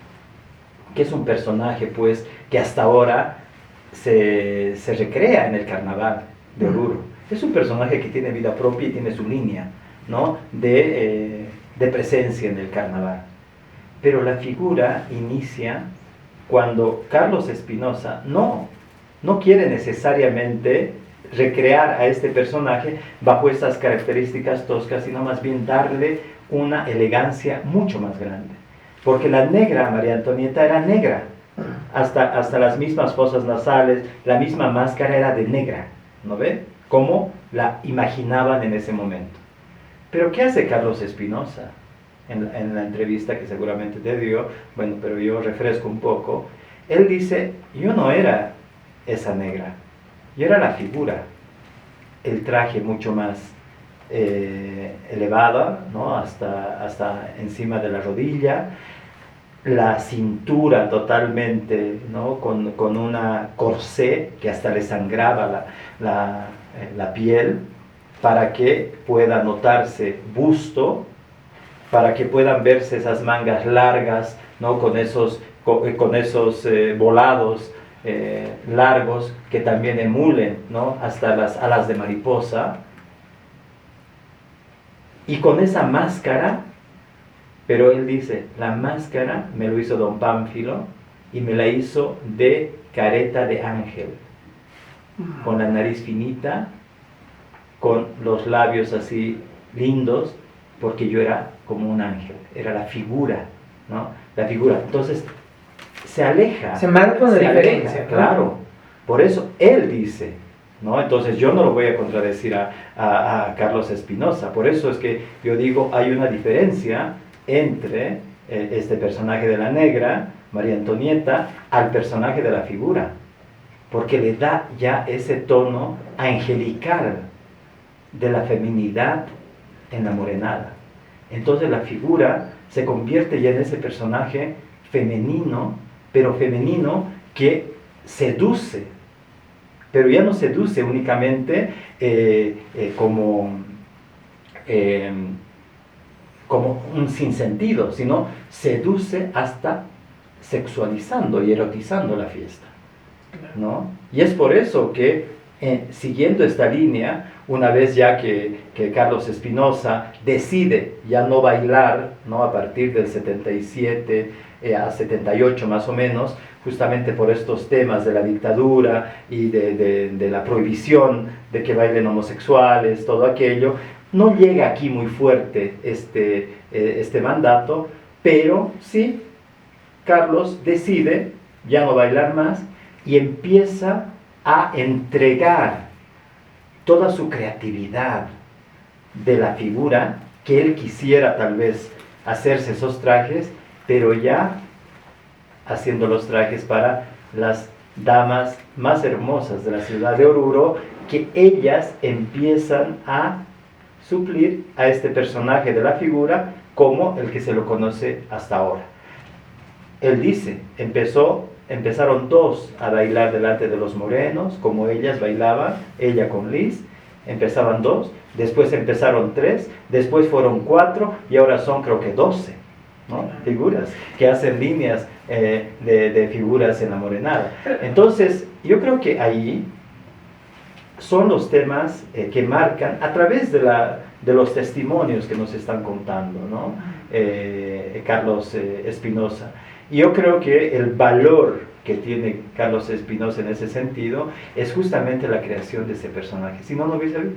que es un personaje pues que hasta ahora se recrea en el carnaval de Oruro. Es un personaje que tiene vida propia y tiene su línea, ¿no? de presencia en el carnaval. Pero la figura inicia cuando Carlos Espinosa no quiere necesariamente recrear a este personaje bajo estas características toscas, sino más bien darle una elegancia mucho más grande. Porque la negra María Antonieta era negra, hasta las mismas fosas nasales, la misma máscara era de negra, ¿no ve? Como la imaginaban en ese momento. Pero ¿qué hace Carlos Espinosa? En la entrevista que seguramente te dio, bueno, pero yo refresco un poco, él dice, yo no era esa negra, yo era la figura, el traje mucho más elevado, ¿no? hasta encima de la rodilla, la cintura totalmente, ¿no? con una corsé que hasta le sangraba la piel, para que pueda notarse busto, para que puedan verse esas mangas largas, ¿no? Con esos volados largos que también emulen, ¿no? Hasta las alas de mariposa. Y con esa máscara, pero él dice, la máscara me lo hizo don Pánfilo y me la hizo de careta de ángel, con la nariz finita, con los labios así lindos, porque yo era como un ángel, era la figura, ¿no? La figura. Entonces, se aleja. Se marca una diferencia, ¿no? Claro. Por eso él dice, ¿no? Entonces yo no lo voy a contradecir a Carlos Espinosa. Por eso es que yo digo, hay una diferencia entre este personaje de la negra, María Antonieta, al personaje de la figura, porque le da ya ese tono angelical de la feminidad en la morenada. Entonces la figura se convierte ya en ese personaje femenino, pero femenino que seduce, pero ya no seduce únicamente como un sinsentido, sino seduce hasta sexualizando y erotizando la fiesta, ¿no? Y es por eso que, siguiendo esta línea, una vez ya que Carlos Espinosa decide ya no bailar, ¿no? A partir del 77 a 78 más o menos, justamente por estos temas de la dictadura y de la prohibición de que bailen homosexuales, todo aquello, no llega aquí muy fuerte este mandato, pero sí, Carlos decide ya no bailar más y empieza a entregar toda su creatividad de la figura, que él quisiera tal vez hacerse esos trajes, pero ya haciendo los trajes para las damas más hermosas de la ciudad de Oruro, que ellas empiezan a suplir a este personaje de la figura como el que se lo conoce hasta ahora. Él dice, empezaron dos a bailar delante de los morenos, como ellas bailaban, ella con Liz, empezaban dos, después empezaron tres, después fueron cuatro y ahora son creo que 12, ¿no? Figuras que hacen líneas de figuras en la morenada. Entonces, yo creo que ahí son los temas que marcan a través de los testimonios que nos están contando, ¿no? Carlos Espinosa. Y yo creo que el valor que tiene Carlos Espinosa en ese sentido es justamente la creación de ese personaje, si no, no hubiese habido.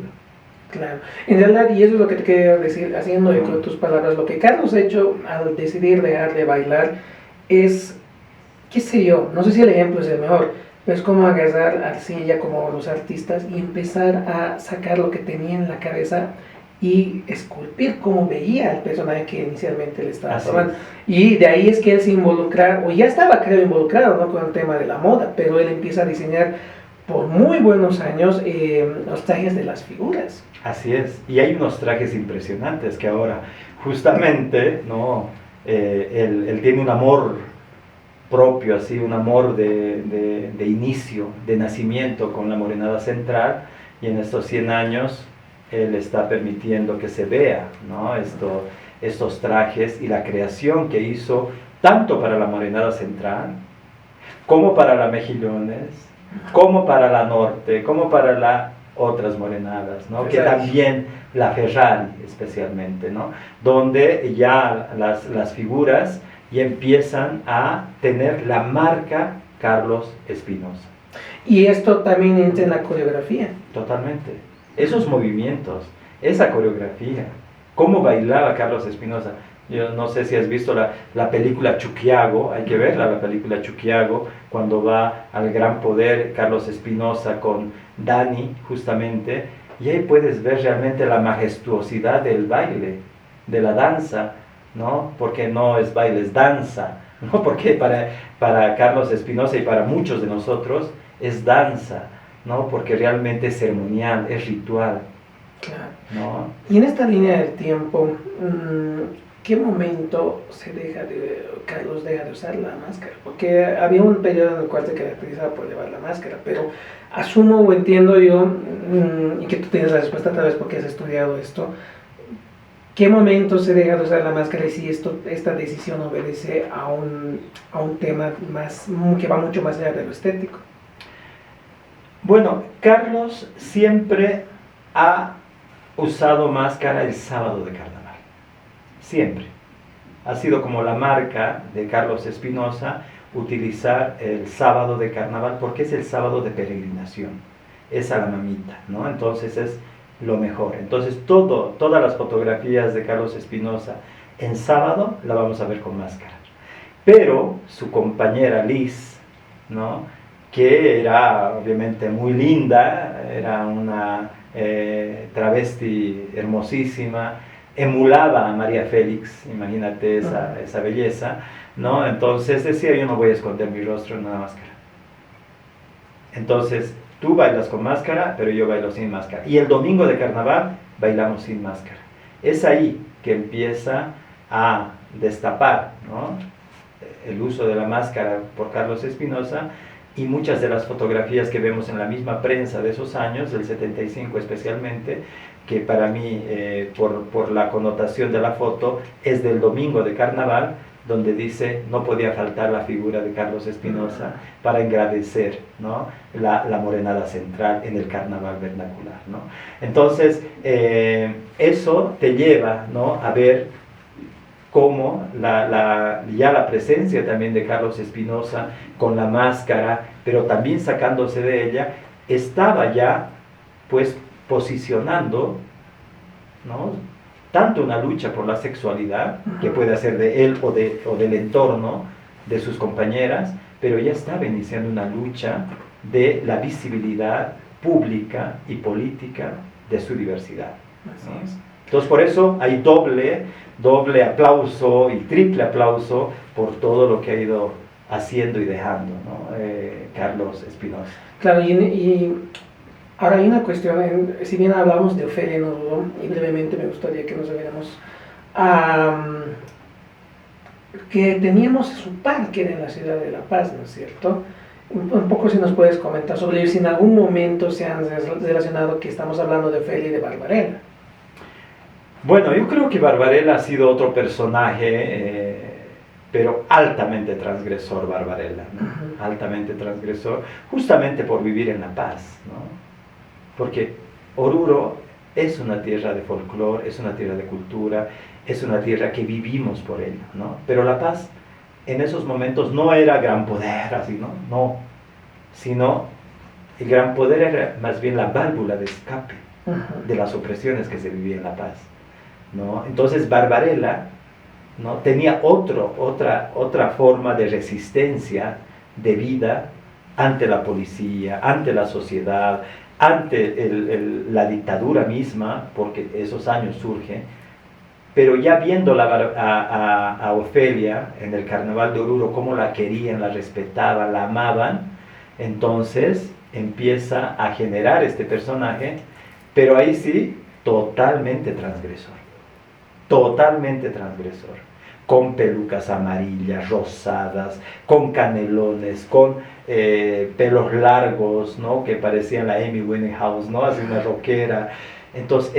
Claro, en realidad, y eso es lo que te quería decir, haciendo eco de tus palabras, lo que Carlos ha hecho al decidir dejar de bailar es, qué sé yo, no sé si el ejemplo es el mejor, pero es como agarrar arcilla como los artistas y empezar a sacar lo que tenía en la cabeza y esculpir como veía el personaje que inicialmente le estaba tomando. Y de ahí es que él se involucra, o ya estaba creo involucrado, ¿no? Con el tema de la moda, pero él empieza a diseñar por muy buenos años los trajes de las figuras. Así es, y hay unos trajes impresionantes que ahora justamente, ¿no? Él tiene un amor propio, así, un amor de inicio, de nacimiento con la Morenada Central, y en estos 100 años él está permitiendo que se vea, ¿no? Estos trajes y la creación que hizo tanto para la Morenada Central, como para la Mejillones, como para la Norte, como para las otras morenadas, ¿no? Que también la Ferrari especialmente, ¿no? Donde ya las figuras ya empiezan a tener la marca Carlos Espinosa. Y esto también entra en la coreografía. Totalmente. Esos movimientos, esa coreografía, cómo bailaba Carlos Espinosa. Yo no sé si has visto la película Chuquiago, hay que verla, la película Chuquiago, cuando va al Gran Poder Carlos Espinosa con Dani, justamente, y ahí puedes ver realmente la majestuosidad del baile, de la danza, ¿no? Porque no es baile, es danza, ¿no? Porque para Carlos Espinosa y para muchos de nosotros es danza, ¿no? Porque realmente es ceremonial, es ritual. Claro. ¿No? Y en esta línea del tiempo, ¿qué momento Carlos deja de usar la máscara? Porque había un periodo en el cual se caracterizaba por llevar la máscara, pero asumo o entiendo yo, y que tú tienes la respuesta tal vez porque has estudiado esto, ¿qué momento se deja de usar la máscara y si esta decisión obedece a un tema que va mucho más allá de lo estético? Bueno, Carlos siempre ha usado máscara el sábado de carnaval. Siempre. Ha sido como la marca de Carlos Espinosa utilizar el sábado de carnaval porque es el sábado de peregrinación. Es a la mamita, ¿no? Entonces es lo mejor. Entonces todas las fotografías de Carlos Espinosa en sábado la vamos a ver con máscara. Pero su compañera Liz, ¿no? Que era obviamente muy linda, era una travesti hermosísima, emulaba a María Félix, imagínate esa belleza, ¿no? Entonces decía, yo no voy a esconder mi rostro en una máscara. Entonces, tú bailas con máscara, pero yo bailo sin máscara. Y el domingo de carnaval bailamos sin máscara. Es ahí que empieza a destapar, ¿no?, el uso de la máscara por Carlos Espinosa, y muchas de las fotografías que vemos en la misma prensa de esos años, del 75 especialmente, que para mí, por la connotación de la foto, es del domingo de carnaval, donde dice, no podía faltar la figura de Carlos Espinosa para engrandecer, ¿no?, la morenada central en el carnaval vernacular, ¿no? Entonces, eso te lleva, ¿no?, a ver cómo ya la presencia también de Carlos Espinosa con la máscara, pero también sacándose de ella, estaba ya pues posicionando, ¿no?, tanto una lucha por la sexualidad, que puede ser de él o del entorno de sus compañeras, pero ya estaba iniciando una lucha de la visibilidad pública y política de su diversidad, ¿no? Entonces por eso hay doble aplauso y triple aplauso por todo lo que ha ido haciendo y dejando, ¿no?, Carlos Espinosa. Claro, y ahora hay una cuestión, si bien hablamos de Ofelia Norudo, y brevemente me gustaría que nos viéramos que teníamos su parque en la ciudad de La Paz, ¿no es cierto? Un poco si nos puedes comentar sobre si en algún momento se han relacionado que estamos hablando de Ofelia y de Barbarella. Bueno, yo creo que Barbarella ha sido otro personaje, pero altamente transgresor, Barbarella, ¿no? Altamente transgresor, justamente por vivir en La Paz, ¿no? Porque Oruro es una tierra de folclore, es una tierra de cultura, es una tierra que vivimos por ella, ¿no? Pero La Paz en esos momentos no era gran poder, así, ¿no? No, sino el gran poder era más bien la válvula de escape de las opresiones que se vivían en La Paz, ¿no? Entonces Barbarella, ¿no?, tenía otra forma de resistencia, de vida ante la policía, ante la sociedad, ante la dictadura misma, porque esos años surge. Pero ya viendo a Ofelia en el carnaval de Oruro, cómo la querían, la respetaban, la amaban, entonces empieza a generar este personaje, pero ahí sí, totalmente transgresor, con pelucas amarillas, rosadas, con canelones, con pelos largos, ¿no?, que parecían la Amy Winehouse, ¿no?, así una rockera. Entonces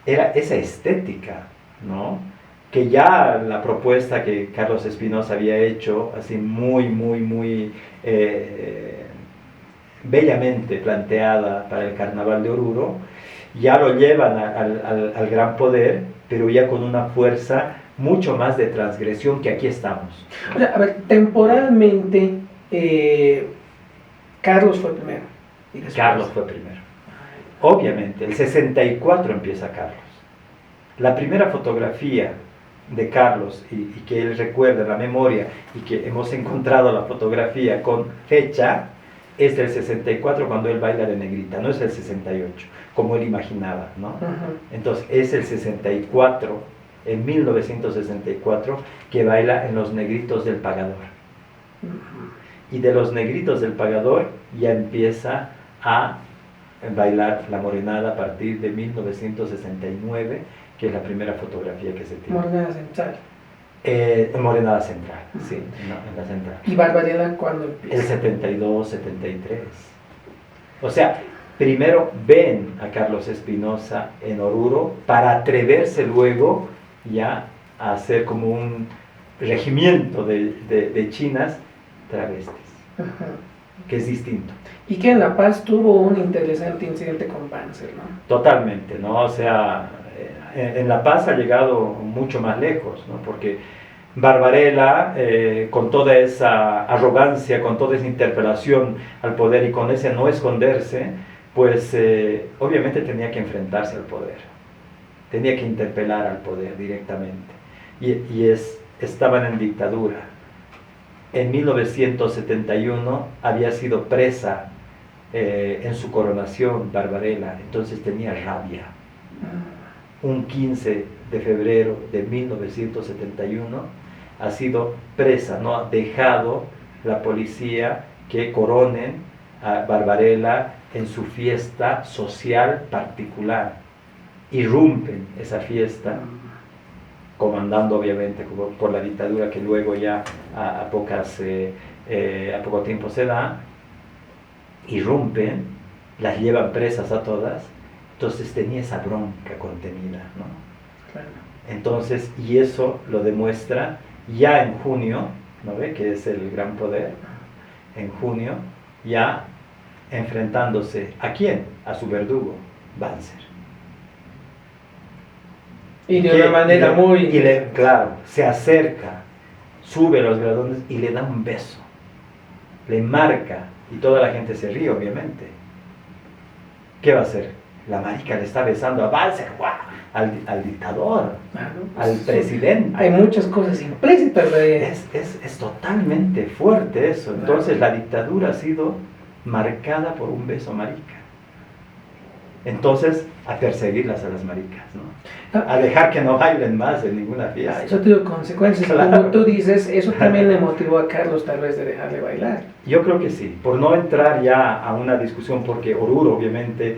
era esa estética, ¿no?, que ya la propuesta que Carlos Espinosa había hecho, así muy bellamente planteada para el carnaval de Oruro, ya lo llevan al gran poder, pero ya con una fuerza mucho más de transgresión, que aquí estamos. O sea, a ver, temporalmente, Carlos fue primero. Carlos fue primero. Obviamente, el 64 empieza Carlos. La primera fotografía de Carlos, y que él recuerda en la memoria, y que hemos encontrado la fotografía con fecha, es del 64, cuando él baila de negrita, no es el 68, como él imaginaba, ¿no? Entonces es el 64, en 1964, que baila en Los Negritos del Pagador. Y de Los Negritos del Pagador ya empieza a bailar la morenada a partir de 1969, que es la primera fotografía que se tiene. Morenada Central. En Morenada Central, sí, en la Central. ¿Y Barbarella cuándo empieza? El 72, 73. O sea, primero ven a Carlos Espinosa en Oruro para atreverse luego ya a hacer como un regimiento de chinas travestis, Ajá. que es distinto. Y que en La Paz tuvo un interesante incidente con Banzer, ¿no? Totalmente, ¿no? O sea, en La Paz ha llegado mucho más lejos, ¿no? Porque Barbarella, con toda esa arrogancia, con toda esa interpelación al poder y con ese no esconderse, pues obviamente tenía que enfrentarse al poder, tenía que interpelar al poder directamente. Estaban en dictadura. En 1971 había sido presa en su coronación Barbarella, entonces tenía rabia. Un 15 de febrero de 1971 ha sido presa, no ha dejado la policía que coronen a Barbarella en su fiesta social particular. Irrumpen esa fiesta, comandando obviamente por la dictadura que luego ya a poco tiempo se da, irrumpen, las llevan presas a todas, entonces tenía esa bronca contenida, ¿no? Claro. Entonces, y eso lo demuestra ya en junio, ¿no ve? Que es el gran poder, en junio, ya enfrentándose, ¿a quién? A su verdugo, Banzer. Y de una manera muy... Claro, se acerca, sube los gradones y le da un beso, le marca, y toda la gente se ríe, obviamente. ¿Qué va a hacer? La marica le está besando a Banzer, ¡guau! Al dictador, Claro, al presidente. Hay muchas cosas implícitas de... Es totalmente fuerte eso. Entonces la dictadura ha sido marcada por un beso marica. Entonces, a perseguirlas a las maricas, ¿no? A dejar que no bailen más en ninguna fiesta. Eso tiene consecuencias. Claro. Como tú dices, eso también le motivó a Carlos tal vez de dejarle bailar. Yo creo que sí, por no entrar ya a una discusión, porque Oruro obviamente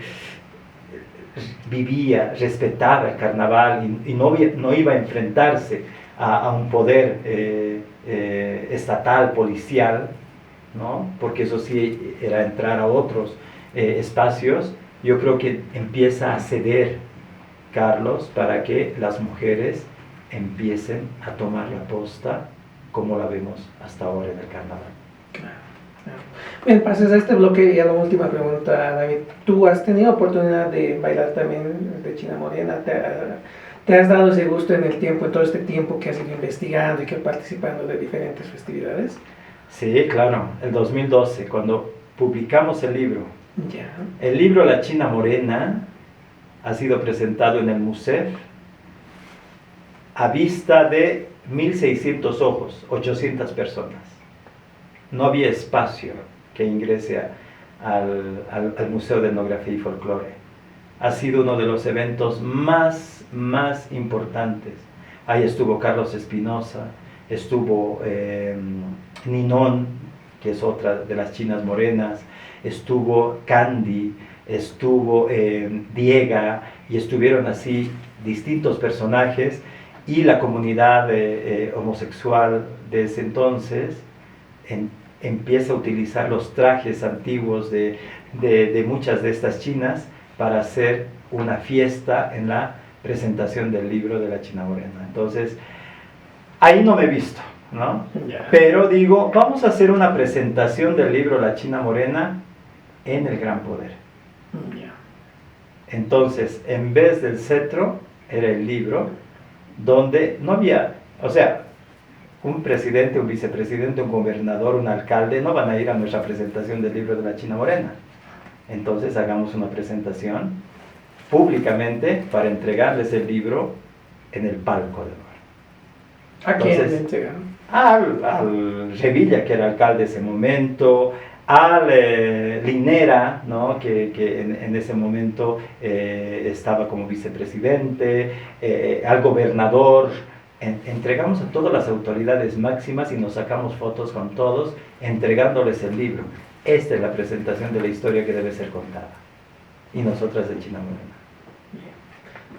vivía, respetaba el carnaval y no iba a enfrentarse a un poder estatal, policial, ¿no? Porque eso sí era entrar a otros espacios. Yo creo que empieza a ceder Carlos para que las mujeres empiecen a tomar la posta como la vemos hasta ahora en el carnaval. Claro. Bien, pases a este bloque y a la última pregunta, David. ¿Tú has tenido oportunidad de bailar también de China Morena? ¿Te has dado ese gusto en el tiempo, en todo este tiempo que has ido investigando y que participando de diferentes festividades? Sí, claro. El 2012, cuando publicamos el libro. Ya. El libro La China Morena ha sido presentado en el MUSEF a vista de 1.600 ojos, 800 personas. No había espacio que ingrese al Museo de Etnografía y Folclore. Ha sido uno de los eventos más importantes. Ahí estuvo Carlos Espinosa, estuvo Ninón, que es otra de las chinas morenas, estuvo Candy, estuvo Diega, y estuvieron así distintos personajes, y la comunidad homosexual de ese entonces empieza a utilizar los trajes antiguos de muchas de estas chinas para hacer una fiesta en la presentación del libro de la China Morena. Entonces, ahí no me he visto, ¿no? Yeah. Pero digo, vamos a hacer una presentación del libro La China Morena en el Gran Poder. Yeah. Entonces, en vez del cetro, era el libro, donde no había, o sea, un presidente, un vicepresidente, un gobernador, un alcalde, no van a ir a nuestra presentación del libro de la China Morena. Entonces hagamos una presentación públicamente para entregarles el libro en el palco de honor. ¿A quién le entregaron? Al Revilla, que era alcalde de ese momento, al Linera, ¿no? que en ese momento estaba como vicepresidente, al gobernador. Entregamos a todas las autoridades máximas y nos sacamos fotos con todos entregándoles el libro. Esta es la presentación de la historia que debe ser contada. Y nosotras de China Morena.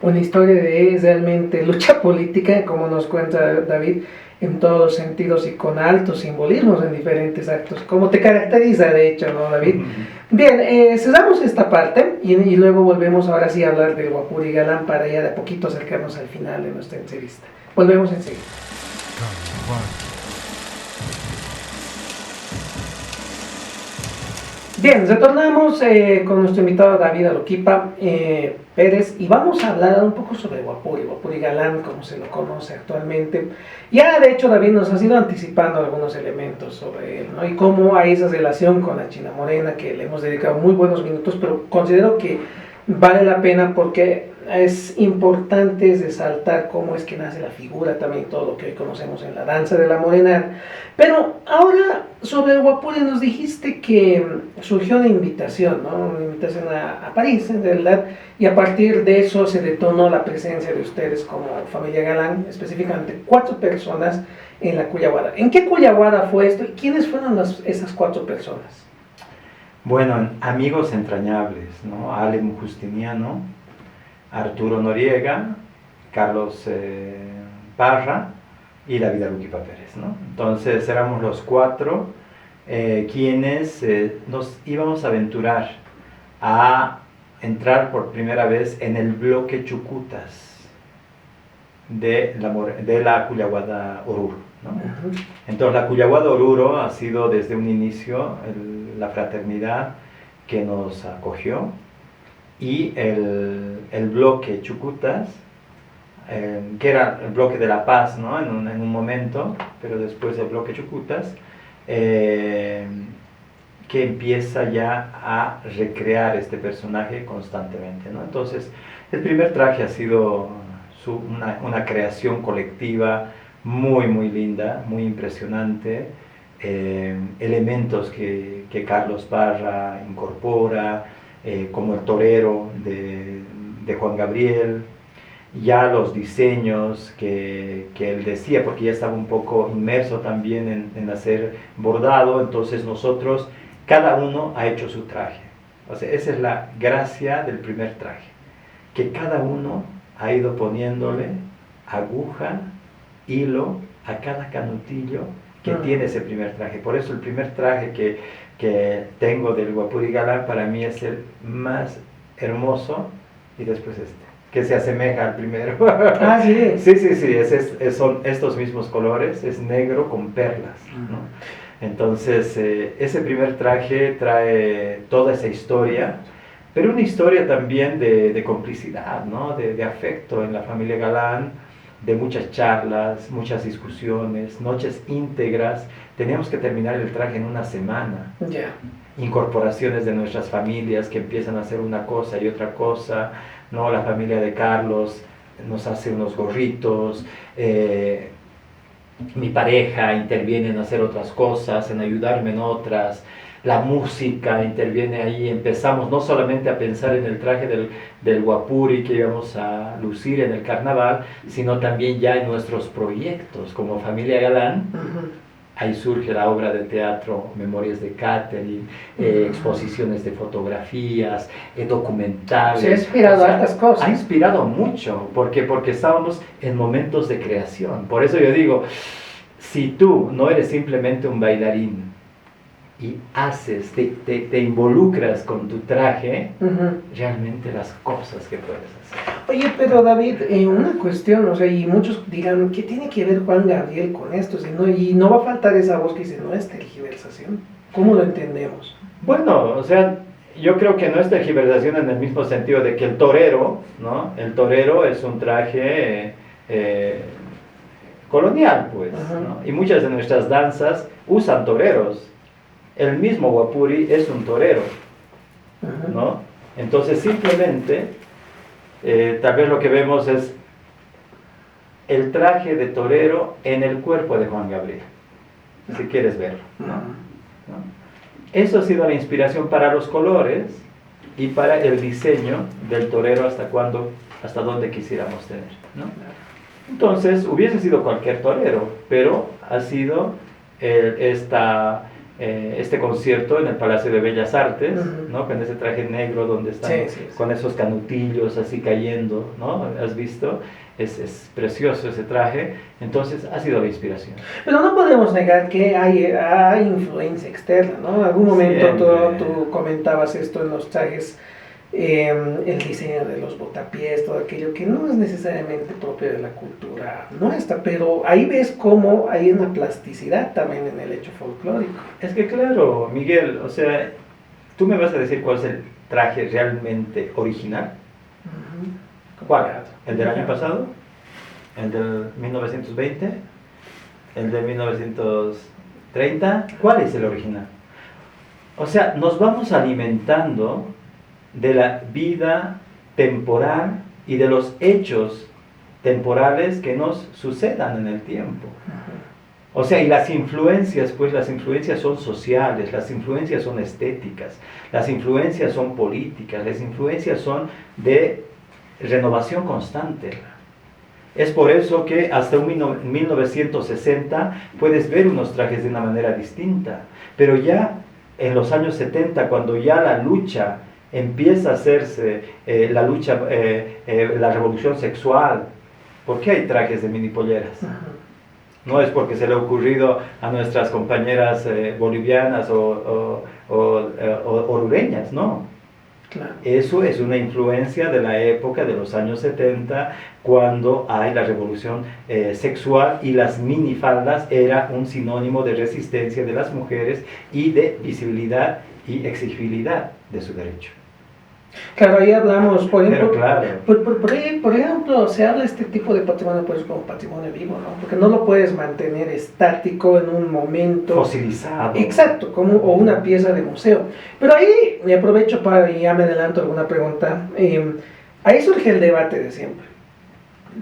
una historia de realmente lucha política, como nos cuenta David, en todos los sentidos y con altos simbolismos en diferentes actos, como te caracteriza de hecho, ¿no, David? Bien, cerramos esta parte y luego volvemos ahora sí a hablar del Wapuri Galán para ya de a poquito acercarnos al final de nuestra entrevista. Volvemos enseguida. Bien, retornamos con nuestro invitado David Aroquipa Pérez y vamos a hablar un poco sobre Wapuri Galán, como se lo conoce actualmente. Ya de hecho David nos ha ido anticipando algunos elementos sobre él, ¿no? Y cómo hay esa relación con la China Morena, que le hemos dedicado muy buenos minutos, pero considero que vale la pena porque es importante resaltar cómo es que nace la figura, también todo lo que hoy conocemos en la danza de la morena. Pero ahora sobre el Wapuri nos dijiste que surgió una invitación, ¿no? Una invitación a París en realidad, y a partir de eso se detonó la presencia de ustedes como familia Galán, específicamente 4 personas en la Cuyaguada. ¿En qué Cuyaguada fue esto y quiénes fueron esas 4 personas? Bueno, amigos entrañables, ¿no? Alem Justiniano, Arturo Noriega, Carlos Parra y David Aroquipa Pérez, ¿no? Entonces éramos los 4 quienes nos íbamos a aventurar a entrar por primera vez en el bloque Chucutas de la Cuyaguada Oruro, ¿no? Uh-huh. Entonces la Cuyaguada Oruro ha sido desde un inicio la fraternidad que nos acogió, y el bloque Chucutas, que era el bloque de La Paz, ¿no? en un momento, pero después el bloque Chucutas, que empieza ya a recrear este personaje constantemente, ¿no? Entonces, el primer traje ha sido una creación colectiva muy, muy linda, muy impresionante, elementos que Carlos Parra incorpora, como el torero de Juan Gabriel, ya los diseños que él decía, porque ya estaba un poco inmerso también en hacer bordado, entonces nosotros, cada uno ha hecho su traje. O sea, esa es la gracia del primer traje, que cada uno ha ido poniéndole aguja, hilo a cada canutillo que tiene ese primer traje. Por eso el primer traje que tengo del Wapuri Galán para mí es el más hermoso, y después que se asemeja al primero. Ah, sí. Sí, son estos mismos colores, es negro con perlas, ¿no? Entonces, ese primer traje trae toda esa historia, pero una historia también de complicidad, ¿no? De afecto en la familia Galán, de muchas charlas, muchas discusiones, noches íntegras. Teníamos que terminar el traje en una semana. Yeah. Incorporaciones de nuestras familias que empiezan a hacer una cosa y otra cosa, ¿no? La familia de Carlos nos hace unos gorritos, mi pareja interviene en hacer otras cosas, en ayudarme en otras, la música interviene ahí, empezamos no solamente a pensar en el traje del Wapuri que íbamos a lucir en el carnaval, sino también ya en nuestros proyectos como familia Galán. Uh-huh. Ahí surge la obra de teatro Memorias de Catherine, exposiciones de fotografías, documentales. Se ha inspirado a estas cosas. Ha inspirado mucho, porque estábamos en momentos de creación. Por eso yo digo, si tú no eres simplemente un bailarín y haces, te involucras con tu traje, realmente las cosas que puedes hacer. Oye, pero David, una cuestión, o sea, y muchos dirán, ¿qué tiene que ver Juan Gabriel con esto? Y no va a faltar esa voz que dice, no es tergiversación. ¿Cómo lo entendemos? Bueno, o sea, yo creo que no es tergiversación en el mismo sentido de que el torero, ¿no? El torero es un traje colonial, pues, ¿no? Y muchas de nuestras danzas usan toreros. El mismo Wapuri es un torero, ¿no? Entonces simplemente, tal vez lo que vemos es el traje de torero en el cuerpo de Juan Gabriel, si quieres verlo, ¿no? Eso ha sido la inspiración para los colores y para el diseño del torero hasta donde quisiéramos tener, ¿no? Entonces hubiese sido cualquier torero, pero ha sido esta este concierto en el Palacio de Bellas Artes, Ujú. ¿no? Con ese traje negro donde están Sí, sí, sí. con esos canutillos así cayendo, ¿no? ¿Has visto? Es precioso ese traje, entonces ha sido la inspiración. Pero no podemos negar que hay influencia externa, ¿no? En algún momento Siempre. tú comentabas esto en los trajes, el diseño de los botapiés, todo aquello que no es necesariamente propio de la cultura nuestra, pero ahí ves cómo hay una plasticidad también en el hecho folclórico. Es que claro, Miguel, o sea, tú me vas a decir cuál es el traje realmente original. Ujú. ¿Cuál? ¿El del año pasado? ¿El del 1920? ¿El de 1930? ¿Cuál es el original? O sea, nos vamos alimentando de la vida temporal y de los hechos temporales que nos sucedan en el tiempo. O sea, y las influencias, pues las influencias son sociales, las influencias son estéticas, las influencias son políticas, las influencias son de renovación constante. Es por eso que hasta 1960 puedes ver unos trajes de una manera distinta, pero ya en los años 70, cuando ya la lucha empieza a hacerse, la revolución sexual, ¿por qué hay trajes de mini polleras? No es porque se le ha ocurrido a nuestras compañeras bolivianas o orureñas, no. Claro. Eso es una influencia de la época de los años 70, cuando hay la revolución sexual y las minifaldas era un sinónimo de resistencia de las mujeres y de visibilidad y exigibilidad de su derecho. Claro, ahí hablamos, por ejemplo, Pero claro, por ejemplo, se habla de este tipo de patrimonio pues como patrimonio vivo, ¿no? Porque no lo puedes mantener estático en un momento. fosilizado. Exacto, como o una pieza de museo. Pero ahí me aprovecho para, y ya me adelanto alguna pregunta, ahí surge el debate de siempre,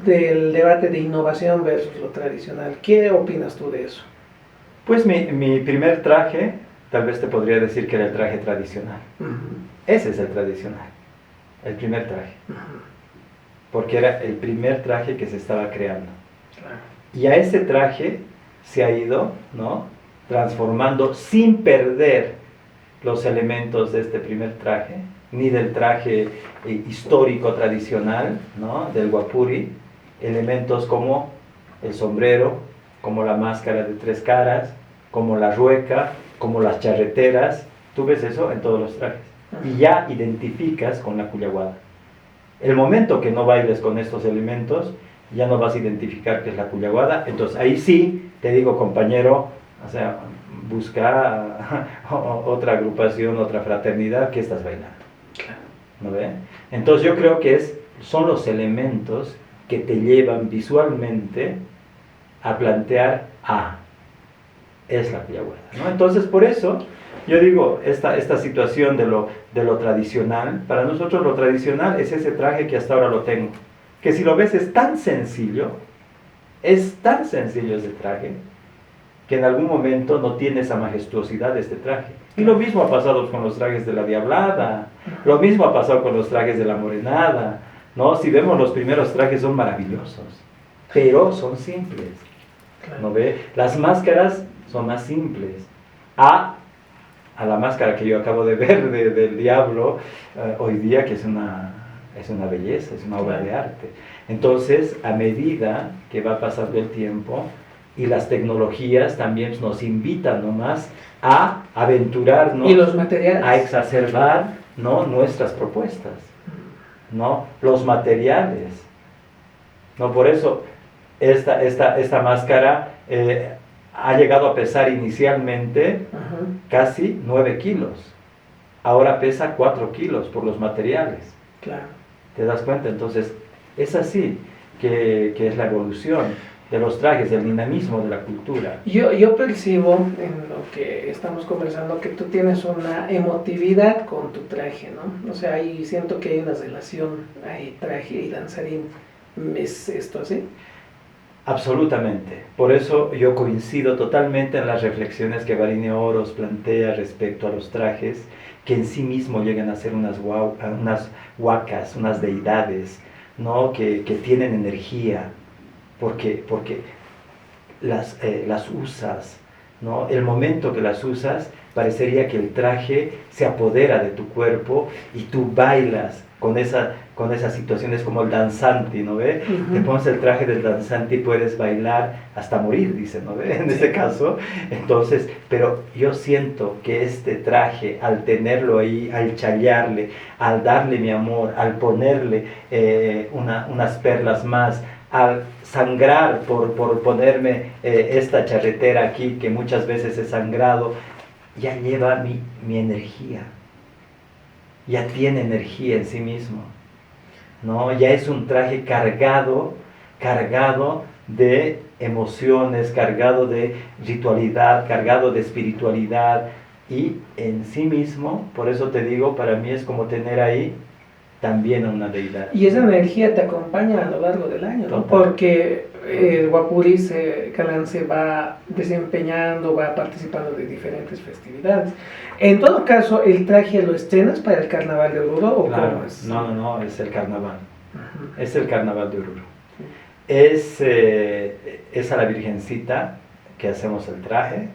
del debate de innovación versus lo tradicional. ¿Qué opinas tú de eso? Pues mi primer traje, tal vez te podría decir que era el traje tradicional. Ese es el tradicional, el primer traje, porque era el primer traje que se estaba creando. Claro. Y a ese traje se ha ido, ¿no?, transformando sin perder los elementos de este primer traje, ni del traje histórico tradicional, ¿no?, del guapuri, elementos como el sombrero, como la máscara de tres caras, como la rueca, como las charreteras. Tú ves eso en todos los trajes y ya identificas con la cuyaguada. El momento que no bailes con estos elementos, ya no vas a identificar qué es la cuyaguada. Entonces ahí sí te digo, compañero, o sea, busca otra agrupación, otra fraternidad que estás bailando. ¿No ve? Entonces yo creo que son los elementos que te llevan visualmente a plantear, es la cuyaguada, ¿no? Entonces por eso yo digo, esta situación de lo tradicional, para nosotros lo tradicional es ese traje que hasta ahora lo tengo, que si lo ves es tan sencillo ese traje, que en algún momento no tiene esa majestuosidad de este traje. Y lo mismo ha pasado con los trajes de la Diablada, lo mismo ha pasado con los trajes de la Morenada, ¿no? Si vemos los primeros trajes son maravillosos, pero son simples, ¿no ve? Las máscaras son más simples. A la máscara que yo acabo de ver del diablo hoy día, que es una belleza, es una obra de arte. Entonces, a medida que va pasando el tiempo y las tecnologías también nos invitan nomás a aventurarnos, y los materiales, a exacerbar, ¿no?, nuestras propuestas, ¿no?, los materiales, ¿no? Por eso esta máscara ha llegado a pesar inicialmente casi 9 kilos. Ahora pesa 4 kilos por los materiales. Claro. ¿Te das cuenta? Entonces, es así que es la evolución de los trajes, del dinamismo de la cultura. Yo percibo en lo que estamos conversando que tú tienes una emotividad con tu traje, ¿no? O sea, ahí siento que hay una relación, hay traje y danzarín. ¿Es esto así? Absolutamente. Por eso yo coincido totalmente en las reflexiones que Varini Oros plantea respecto a los trajes, que en sí mismo llegan a ser unas huacas, unas deidades, ¿no?, que tienen energía, porque las usas, ¿no? El momento que las usas, parecería que el traje se apodera de tu cuerpo y tú bailas con esa situación, es como el danzante, ¿no ve? Te pones el traje del danzante y puedes bailar hasta morir, dice, ¿no ve? En este caso, entonces, pero yo siento que este traje, al tenerlo ahí, al chalearle, al darle mi amor, al ponerle unas perlas más, al sangrar por ponerme esta charretera aquí, que muchas veces he sangrado, ya lleva mi energía, ya tiene energía en sí mismo, ¿no? Ya es un traje cargado de emociones, cargado de ritualidad, cargado de espiritualidad, y en sí mismo, por eso te digo, para mí es como tener ahí también a una deidad. Y esa energía te acompaña a lo largo del año, ¿no? Porque el Guapuri Calán se va desempeñando, va participando de diferentes festividades. En todo caso, ¿el traje lo estrenas para el Carnaval de Oruro o claro, cómo es? No, es el carnaval. Uh-huh. Es el Carnaval de Oruro. Sí. Es a la Virgencita que hacemos el traje,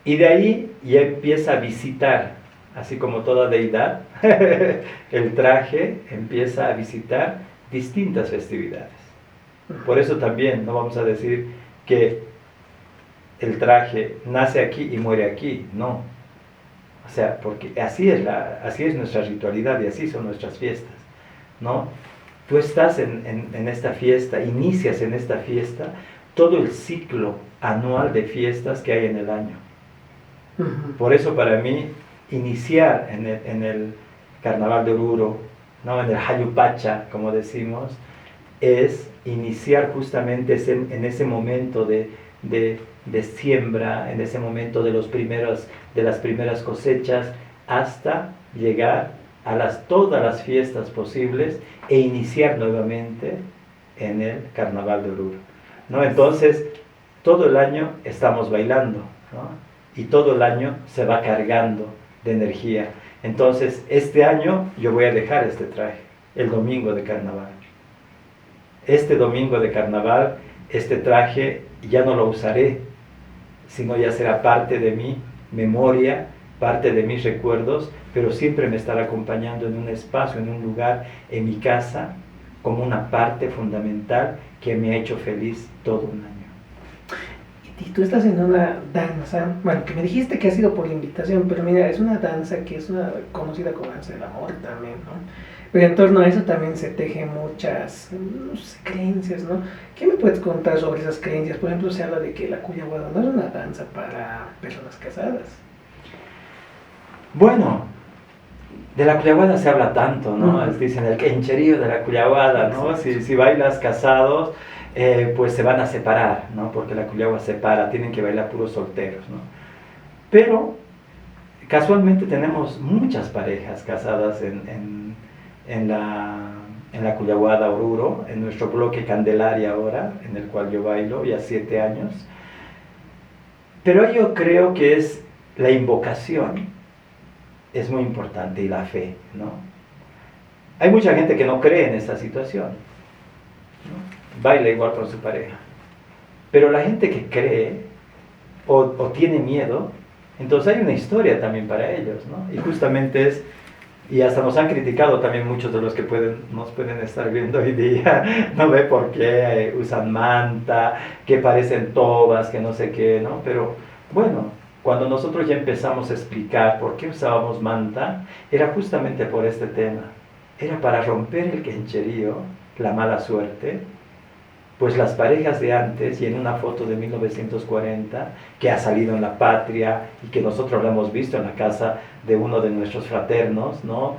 y de ahí ya empieza a visitar, así como toda deidad, el traje empieza a visitar distintas festividades. Por eso también no vamos a decir que el traje nace aquí y muere aquí, no. O sea, porque así es nuestra ritualidad y así son nuestras fiestas, ¿no? Tú estás en esta fiesta, inicias en esta fiesta todo el ciclo anual de fiestas que hay en el año. Por eso para mí, iniciar en el Carnaval de Oruro, ¿no? En el Hayupacha, como decimos, es iniciar justamente en ese momento de siembra, en ese momento de las primeras cosechas, hasta llegar a todas las fiestas posibles e iniciar nuevamente en el Carnaval de Oruro, ¿no? Entonces, todo el año estamos bailando, ¿no? Y todo el año se va cargando de energía. Entonces, este año yo voy a dejar este traje, el domingo de carnaval. Este domingo de carnaval, este traje ya no lo usaré, sino ya será parte de mi memoria, parte de mis recuerdos, pero siempre me estará acompañando en un espacio, en un lugar, en mi casa, como una parte fundamental que me ha hecho feliz todo un año. Y tú estás en una danza, bueno, que me dijiste que ha sido por invitación, pero mira, es una danza que es conocida como danza del amor también, ¿no? Pero en torno a eso también se tejen muchas, no sé, creencias, ¿no? ¿Qué me puedes contar sobre esas creencias? Por ejemplo, se habla de que la Cuyahuada no es una danza para personas casadas. Bueno, de la Cuyahuada se habla tanto, ¿no? Dicen el quencherío de la Cuyahuada, ¿no? Si bailas casados, pues se van a separar, ¿no? Porque la Cuyagua separa, tienen que bailar puros solteros, ¿no? Pero casualmente tenemos muchas parejas casadas en la Cuyahuada Oruro, en nuestro bloque Candelaria ahora, en el cual yo bailo ya 7 años. Pero yo creo que es la invocación, es muy importante, y la fe, ¿no? Hay mucha gente que no cree en esta situación, ¿no? Baila igual con su pareja. Pero la gente que cree o tiene miedo, entonces hay una historia también para ellos, ¿no? Y justamente y hasta nos han criticado también muchos de los que nos pueden estar viendo hoy día, ¿no ve? Por qué usan manta, que parecen tobas, que no sé qué, ¿no? Pero bueno, cuando nosotros ya empezamos a explicar por qué usábamos manta, era justamente por este tema. Era para romper el quencherío, la mala suerte. Pues las parejas de antes, y en una foto de 1940, que ha salido en La Patria y que nosotros la hemos visto en la casa de uno de nuestros fraternos, ¿no?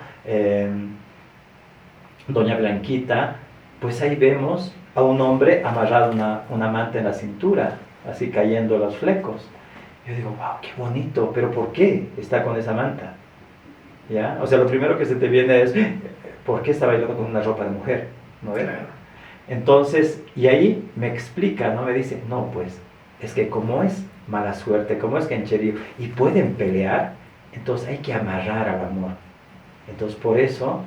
Doña Blanquita, pues ahí vemos a un hombre amarrado una manta en la cintura, así cayendo los flecos. Yo digo, wow, qué bonito, pero ¿por qué está con esa manta? ¿Ya? O sea, lo primero que se te viene es, ¿por qué está bailando con una ropa de mujer? ¿No ves? Entonces, y ahí me explica, ¿no? Me dice, no, pues, es que como es mala suerte, como es quencherío, y pueden pelear, entonces hay que amarrar al amor. Entonces, por eso,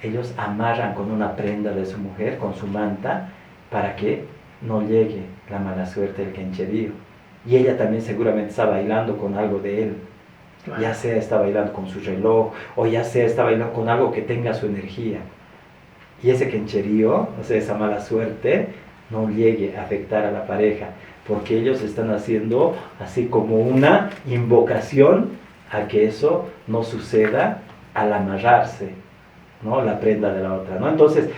ellos amarran con una prenda de su mujer, con su manta, para que no llegue la mala suerte del quencherío. y ella también seguramente está bailando con algo de él. Claro. Ya sea está bailando con su reloj, o ya sea está bailando con algo que tenga su energía. Y ese quencherío, o sea, esa mala suerte, no llegue a afectar a la pareja, porque ellos están haciendo así como una invocación a que eso no suceda al amarrarse, ¿no? La prenda de la otra, ¿no? Entonces,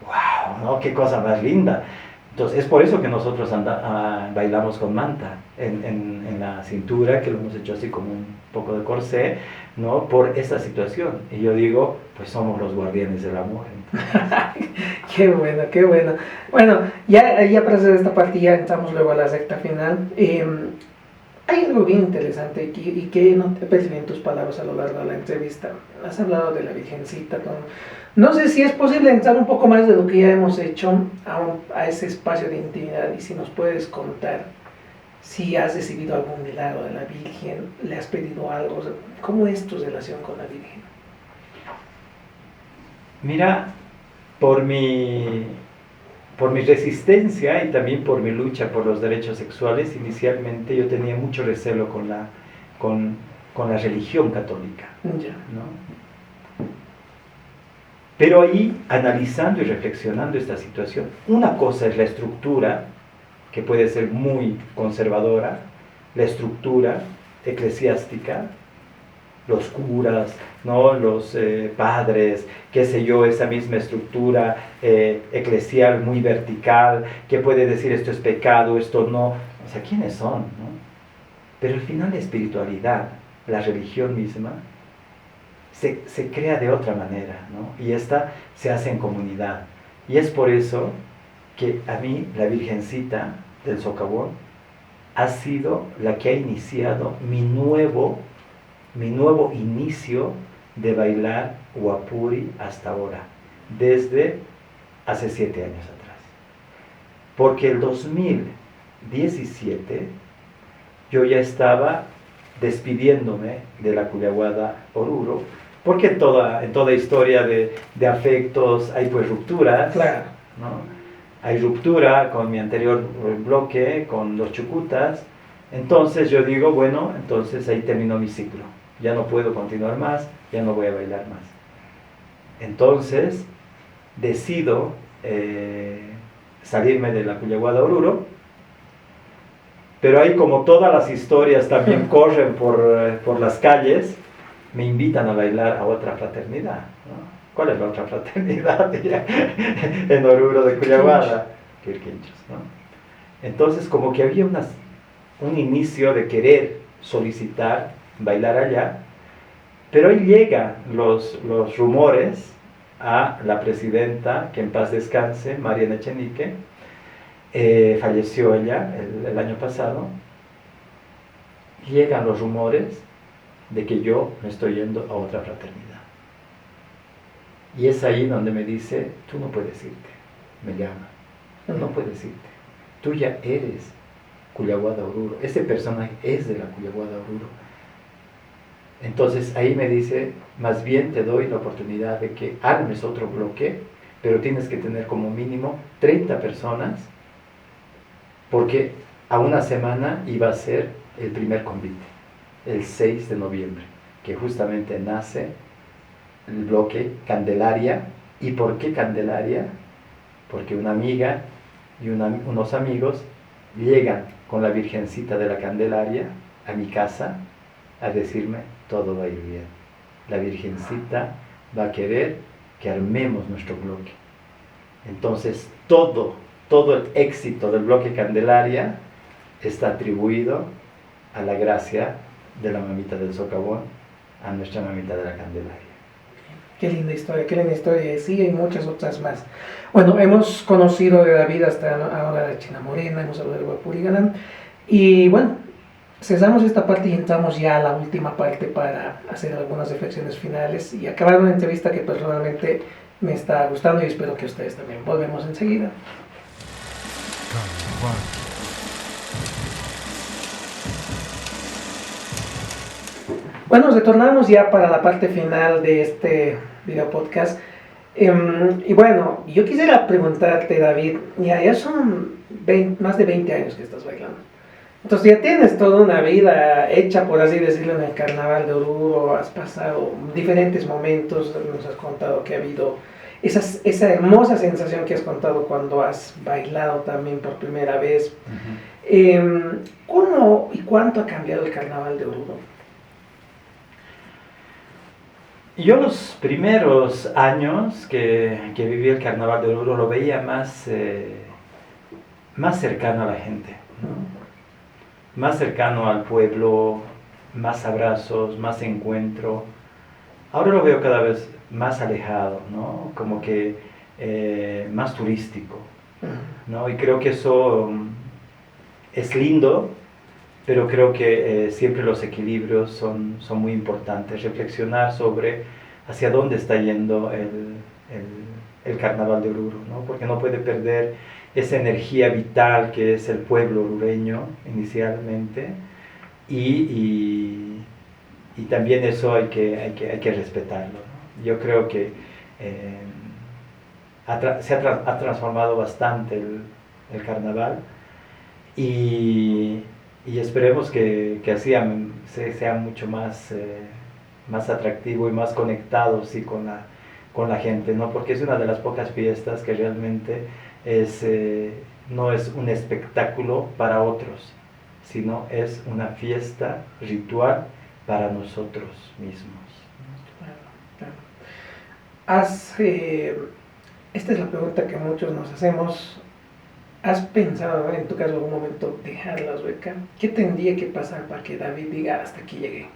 wow, ¿no? Qué cosa más linda. Entonces, es por eso que nosotros bailamos con manta en la cintura, que lo hemos hecho así como un poco de corsé, ¿no? Por esta situación. Y yo digo, pues somos los guardianes del amor. Qué bueno, qué bueno. Bueno, ya para hacer esta parte ya entramos luego a la recta final. Hay algo bien interesante y que no te percibí en tus palabras a lo largo de la entrevista. Has hablado de la Virgencita. No sé si es posible entrar un poco más de lo que ya hemos hecho a ese espacio de intimidad y si nos puedes contar si has recibido algún milagro de la Virgen, le has pedido algo. ¿Cómo es tu relación con la Virgen? Mira, por mi resistencia y también por mi lucha por los derechos sexuales, inicialmente yo tenía mucho recelo con la religión católica, Ya. ¿no? Pero ahí, analizando y reflexionando esta situación, una cosa es la estructura, que puede ser muy conservadora, la estructura eclesiástica, los curas, ¿no? Los padres, qué sé yo, esa misma estructura eclesial muy vertical, que puede decir esto es pecado, esto no. O sea, ¿quiénes son? ¿No? Pero al final la espiritualidad, la religión misma, se crea de otra manera, ¿no? Y esta se hace en comunidad. Y es por eso que a mí la Virgencita del Socavón ha sido la que ha iniciado mi nuevo inicio de bailar Huapuri hasta ahora, desde hace 7 años atrás. Porque el 2017 yo ya estaba despidiéndome de la Cuyaguada Oruro, porque en toda historia de afectos hay pues rupturas, Claro. ¿no? Hay ruptura con mi anterior bloque, con los chucutas. Entonces yo digo, bueno, entonces ahí terminó mi ciclo. Ya no puedo continuar más, ya no voy a bailar más. Entonces decido salirme de la Cuyaguada Oruro, pero ahí como todas las historias también corren por las calles, me invitan a bailar a otra fraternidad, ¿no? ¿Cuál es la otra fraternidad? En Oruro de Cuyaguada, Quirquinchos, ¿no? Entonces como que había un inicio de querer solicitar bailar allá, pero ahí llegan los rumores a la presidenta, que en paz descanse, Mariana Echenique, falleció ella el año pasado. Llegan los rumores de que yo me estoy yendo a otra fraternidad. Y es ahí donde me dice, tú no puedes irte, me llama, no puedes irte, tú ya eres Cuyaguada Oruro, ese personaje es de la Cuyaguada Oruro. Entonces ahí me dice, más bien te doy la oportunidad de que armes otro bloque, pero tienes que tener como mínimo 30 personas, porque a una semana iba a ser el primer convite, el 6 de noviembre, que justamente nace el bloque Candelaria. ¿Y por qué Candelaria? Porque una amiga y unos amigos llegan con la Virgencita de la Candelaria a mi casa a decirme, todo va a ir bien. La Virgencita va a querer que armemos nuestro bloque. Entonces todo el éxito del bloque Candelaria está atribuido a la gracia de la mamita del Socavón, a nuestra mamita de la Candelaria. Qué linda historia, sí, hay muchas otras más. Bueno, hemos conocido de David hasta ahora de China Morena, hemos hablado de Huapuri Galán, y bueno, cesamos esta parte y entramos ya a la última parte para hacer algunas reflexiones finales y acabar una entrevista que personalmente me está gustando y espero que a ustedes también. Volvemos enseguida. Bueno, retornamos ya para la parte final de este video podcast. Y bueno, yo quisiera preguntarte, David, ya son más de 20 años que estás bailando. Entonces ya tienes toda una vida hecha, por así decirlo, en el Carnaval de Oruro, has pasado diferentes momentos, nos has contado que ha habido esa hermosa sensación que has contado cuando has bailado también por primera vez. ¿Cómo y cuánto ha cambiado el Carnaval de Oruro? Yo los primeros años que viví el Carnaval de Oruro lo veía más cercano a la gente, ¿no? Más cercano al pueblo, más abrazos, más encuentro. Ahora lo veo cada vez más alejado, ¿no? Como que más turístico, ¿no? Y creo que eso es lindo, pero creo que siempre los equilibrios son muy importantes. Reflexionar sobre hacia dónde está yendo el Carnaval de Oruro, ¿no? Porque no puede perder esa energía vital que es el pueblo orureño inicialmente, y también eso hay que respetarlo, ¿no? Yo creo que ha transformado bastante el carnaval, y esperemos que así sea mucho más atractivo y más conectado, sí, con la gente, ¿no? Porque es una de las pocas fiestas que realmente no es un espectáculo para otros, sino es una fiesta ritual para nosotros mismos. Claro, claro. Esta es la pregunta que muchos nos hacemos. ¿Has pensado en tu caso algún momento dejar la Sueca? ¿Qué tendría que pasar para que David diga hasta aquí llegué?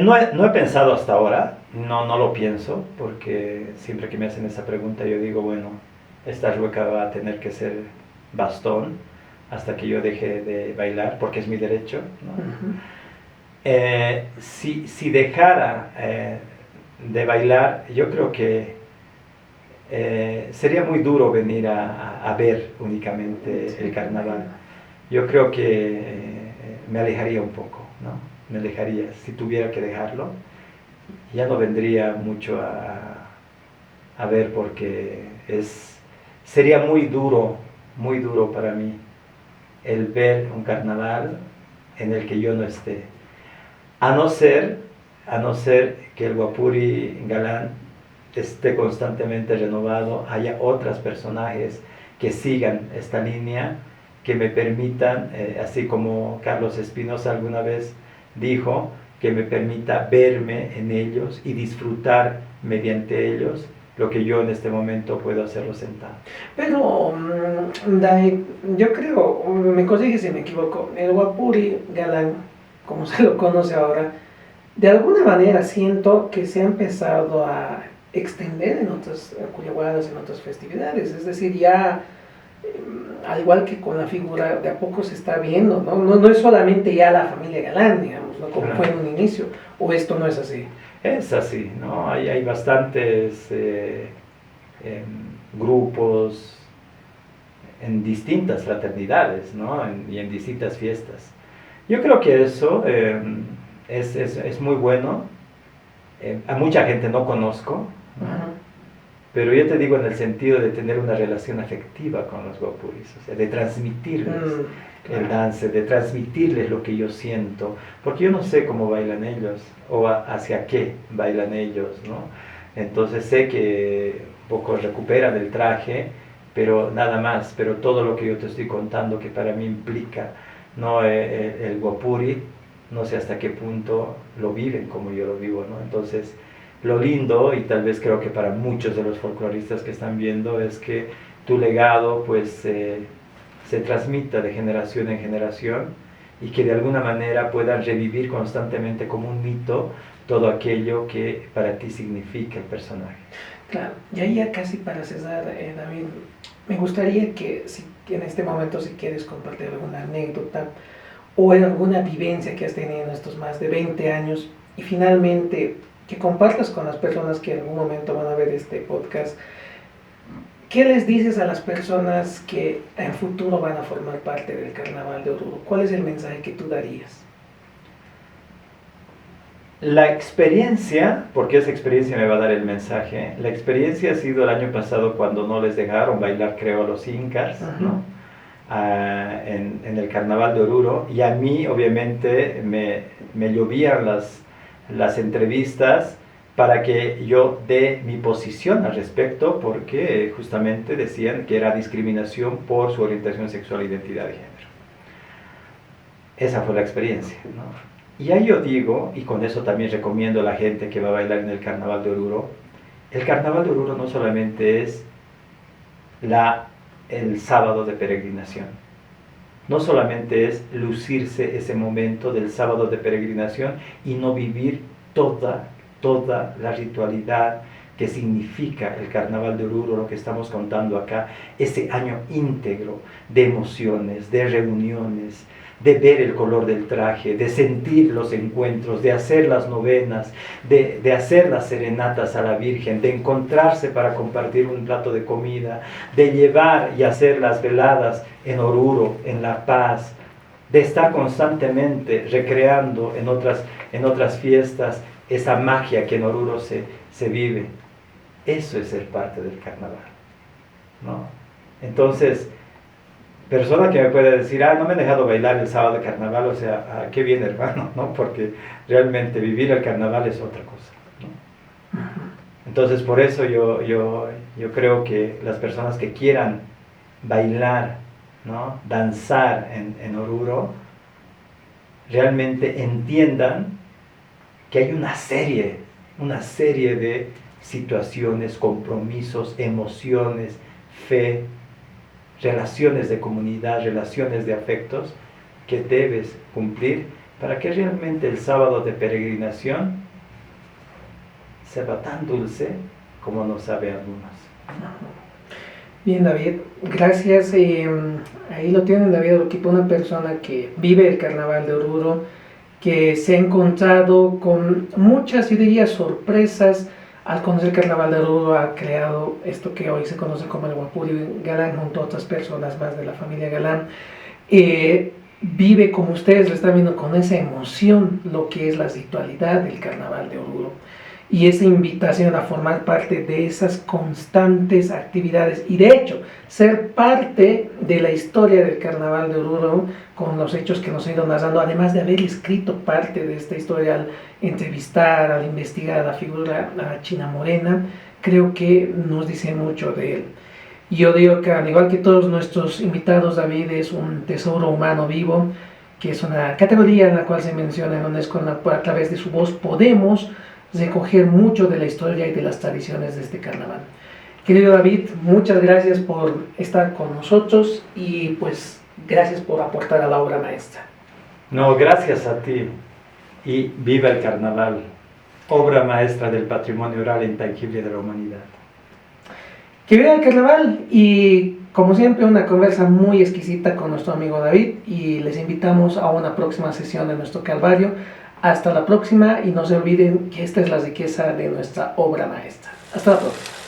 No he pensado hasta ahora, no lo pienso, porque siempre que me hacen esa pregunta yo digo, bueno, esta rueca va a tener que ser bastón hasta que yo deje de bailar, porque es mi derecho, ¿no? Si dejara de bailar, yo creo que sería muy duro venir a ver únicamente el carnaval. Yo creo que me alejaría un poco, ¿no? Me alejaría. Si tuviera que dejarlo, ya no vendría mucho a ver, porque sería muy duro para mí el ver un carnaval en el que yo no esté. A no ser que el Guapuri Galán esté constantemente renovado, haya otros personajes que sigan esta línea, que me permitan, así como Carlos Espinosa alguna vez dijo, que me permita verme en ellos y disfrutar mediante ellos lo que yo en este momento puedo hacerlo sentado. Pero, David, yo creo, me corrige si me equivoco, el Guapuri Galán, como se lo conoce ahora, de alguna manera siento que se ha empezado a extender en otras cuyaguadas, en otras festividades, es decir, ya al igual que con la figura, de a poco se está viendo, no es solamente ya la familia Galán, digamos, ¿no? Como fue en un inicio, o esto no es así. Es así, ¿no? Hay bastantes grupos en distintas fraternidades, ¿no? Y en distintas fiestas. Yo creo que eso es muy bueno. A mucha gente no conozco, ¿no? Pero yo te digo en el sentido de tener una relación afectiva con los guapuris, o sea, de transmitirles el dance, de transmitirles lo que yo siento, porque yo no sé cómo bailan ellos o hacia qué bailan ellos, ¿no? Entonces sé que pocos recuperan el traje, pero nada más, pero todo lo que yo te estoy contando que para mí implica, ¿no? El guapuri, no sé hasta qué punto lo viven como yo lo vivo, ¿no? Entonces, lo lindo, y tal vez creo que para muchos de los folcloristas que están viendo, es que tu legado pues se transmita de generación en generación, y que de alguna manera puedan revivir constantemente como un mito todo aquello que para ti significa el personaje. Claro, y ahí ya casi para cerrar, David, me gustaría que en este momento, si quieres compartir alguna anécdota o alguna vivencia que has tenido en estos más de 20 años, y finalmente que compartas con las personas que en algún momento van a ver este podcast. ¿Qué les dices a las personas que en futuro van a formar parte del Carnaval de Oruro? ¿Cuál es el mensaje que tú darías? La experiencia, porque esa experiencia me va a dar el mensaje, la experiencia ha sido el año pasado cuando no les dejaron bailar, creo, a los incas, ¿no? en el Carnaval de Oruro, y a mí obviamente me llovían las entrevistas para que yo dé mi posición al respecto, porque justamente decían que era discriminación por su orientación sexual e identidad de género. Esa fue la experiencia, ¿no? Y ahí yo digo, y con eso también recomiendo a la gente que va a bailar en el Carnaval de Oruro, el Carnaval de Oruro no solamente es el sábado de peregrinación, no solamente es lucirse ese momento del sábado de peregrinación y no vivir toda la ritualidad que significa el Carnaval de Oruro, lo que estamos contando acá, ese año íntegro de emociones, de reuniones, de ver el color del traje, de sentir los encuentros, de hacer las novenas, de hacer las serenatas a la Virgen, de encontrarse para compartir un plato de comida, de llevar y hacer las veladas en Oruro, en La Paz, de estar constantemente recreando en otras fiestas esa magia que en Oruro se vive. Eso es ser parte del carnaval, ¿no? Entonces, persona que me puede decir, no me he dejado bailar el sábado de carnaval, o sea, qué bien, hermano, ¿no? Porque realmente vivir el carnaval es otra cosa, ¿no? Entonces, por eso yo creo que las personas que quieran bailar, ¿no? Danzar en Oruro, realmente entiendan que hay una serie de situaciones, compromisos, emociones, fe, relaciones de comunidad, relaciones de afectos que debes cumplir para que realmente el sábado de peregrinación sepa tan dulce como nos sabe a algunos. Bien, David, gracias. Ahí lo tienen, David Urquipa, una persona que vive el Carnaval de Oruro, que se ha encontrado con muchas, yo diría, sorpresas al conocer el Carnaval de Oruro. Ha creado esto que hoy se conoce como el Guapuri Galán, junto a otras personas más de la familia Galán. Vive, como ustedes lo están viendo, con esa emoción lo que es la ritualidad del Carnaval de Oruro y esa invitación a formar parte de esas constantes actividades y de hecho ser parte de la historia del Carnaval de Oruro con los hechos que nos han ido narrando, además de haber escrito parte de esta historia al entrevistar, al investigar a la figura a China Morena. Creo que nos dice mucho de él. Yo digo que al igual que todos nuestros invitados, David es un tesoro humano vivo, que es una categoría en la cual se menciona en UNESCO, a través de su voz podemos recoger mucho de la historia y de las tradiciones de este carnaval. Querido David, muchas gracias por estar con nosotros y pues gracias por aportar a la obra maestra. No, gracias a ti y viva el carnaval, obra maestra del patrimonio oral e intangible de la humanidad. Que viva el carnaval y como siempre una conversa muy exquisita con nuestro amigo David y les invitamos a una próxima sesión de nuestro Calvario. Hasta la próxima y no se olviden que esta es la riqueza de nuestra obra maestra. Hasta la próxima.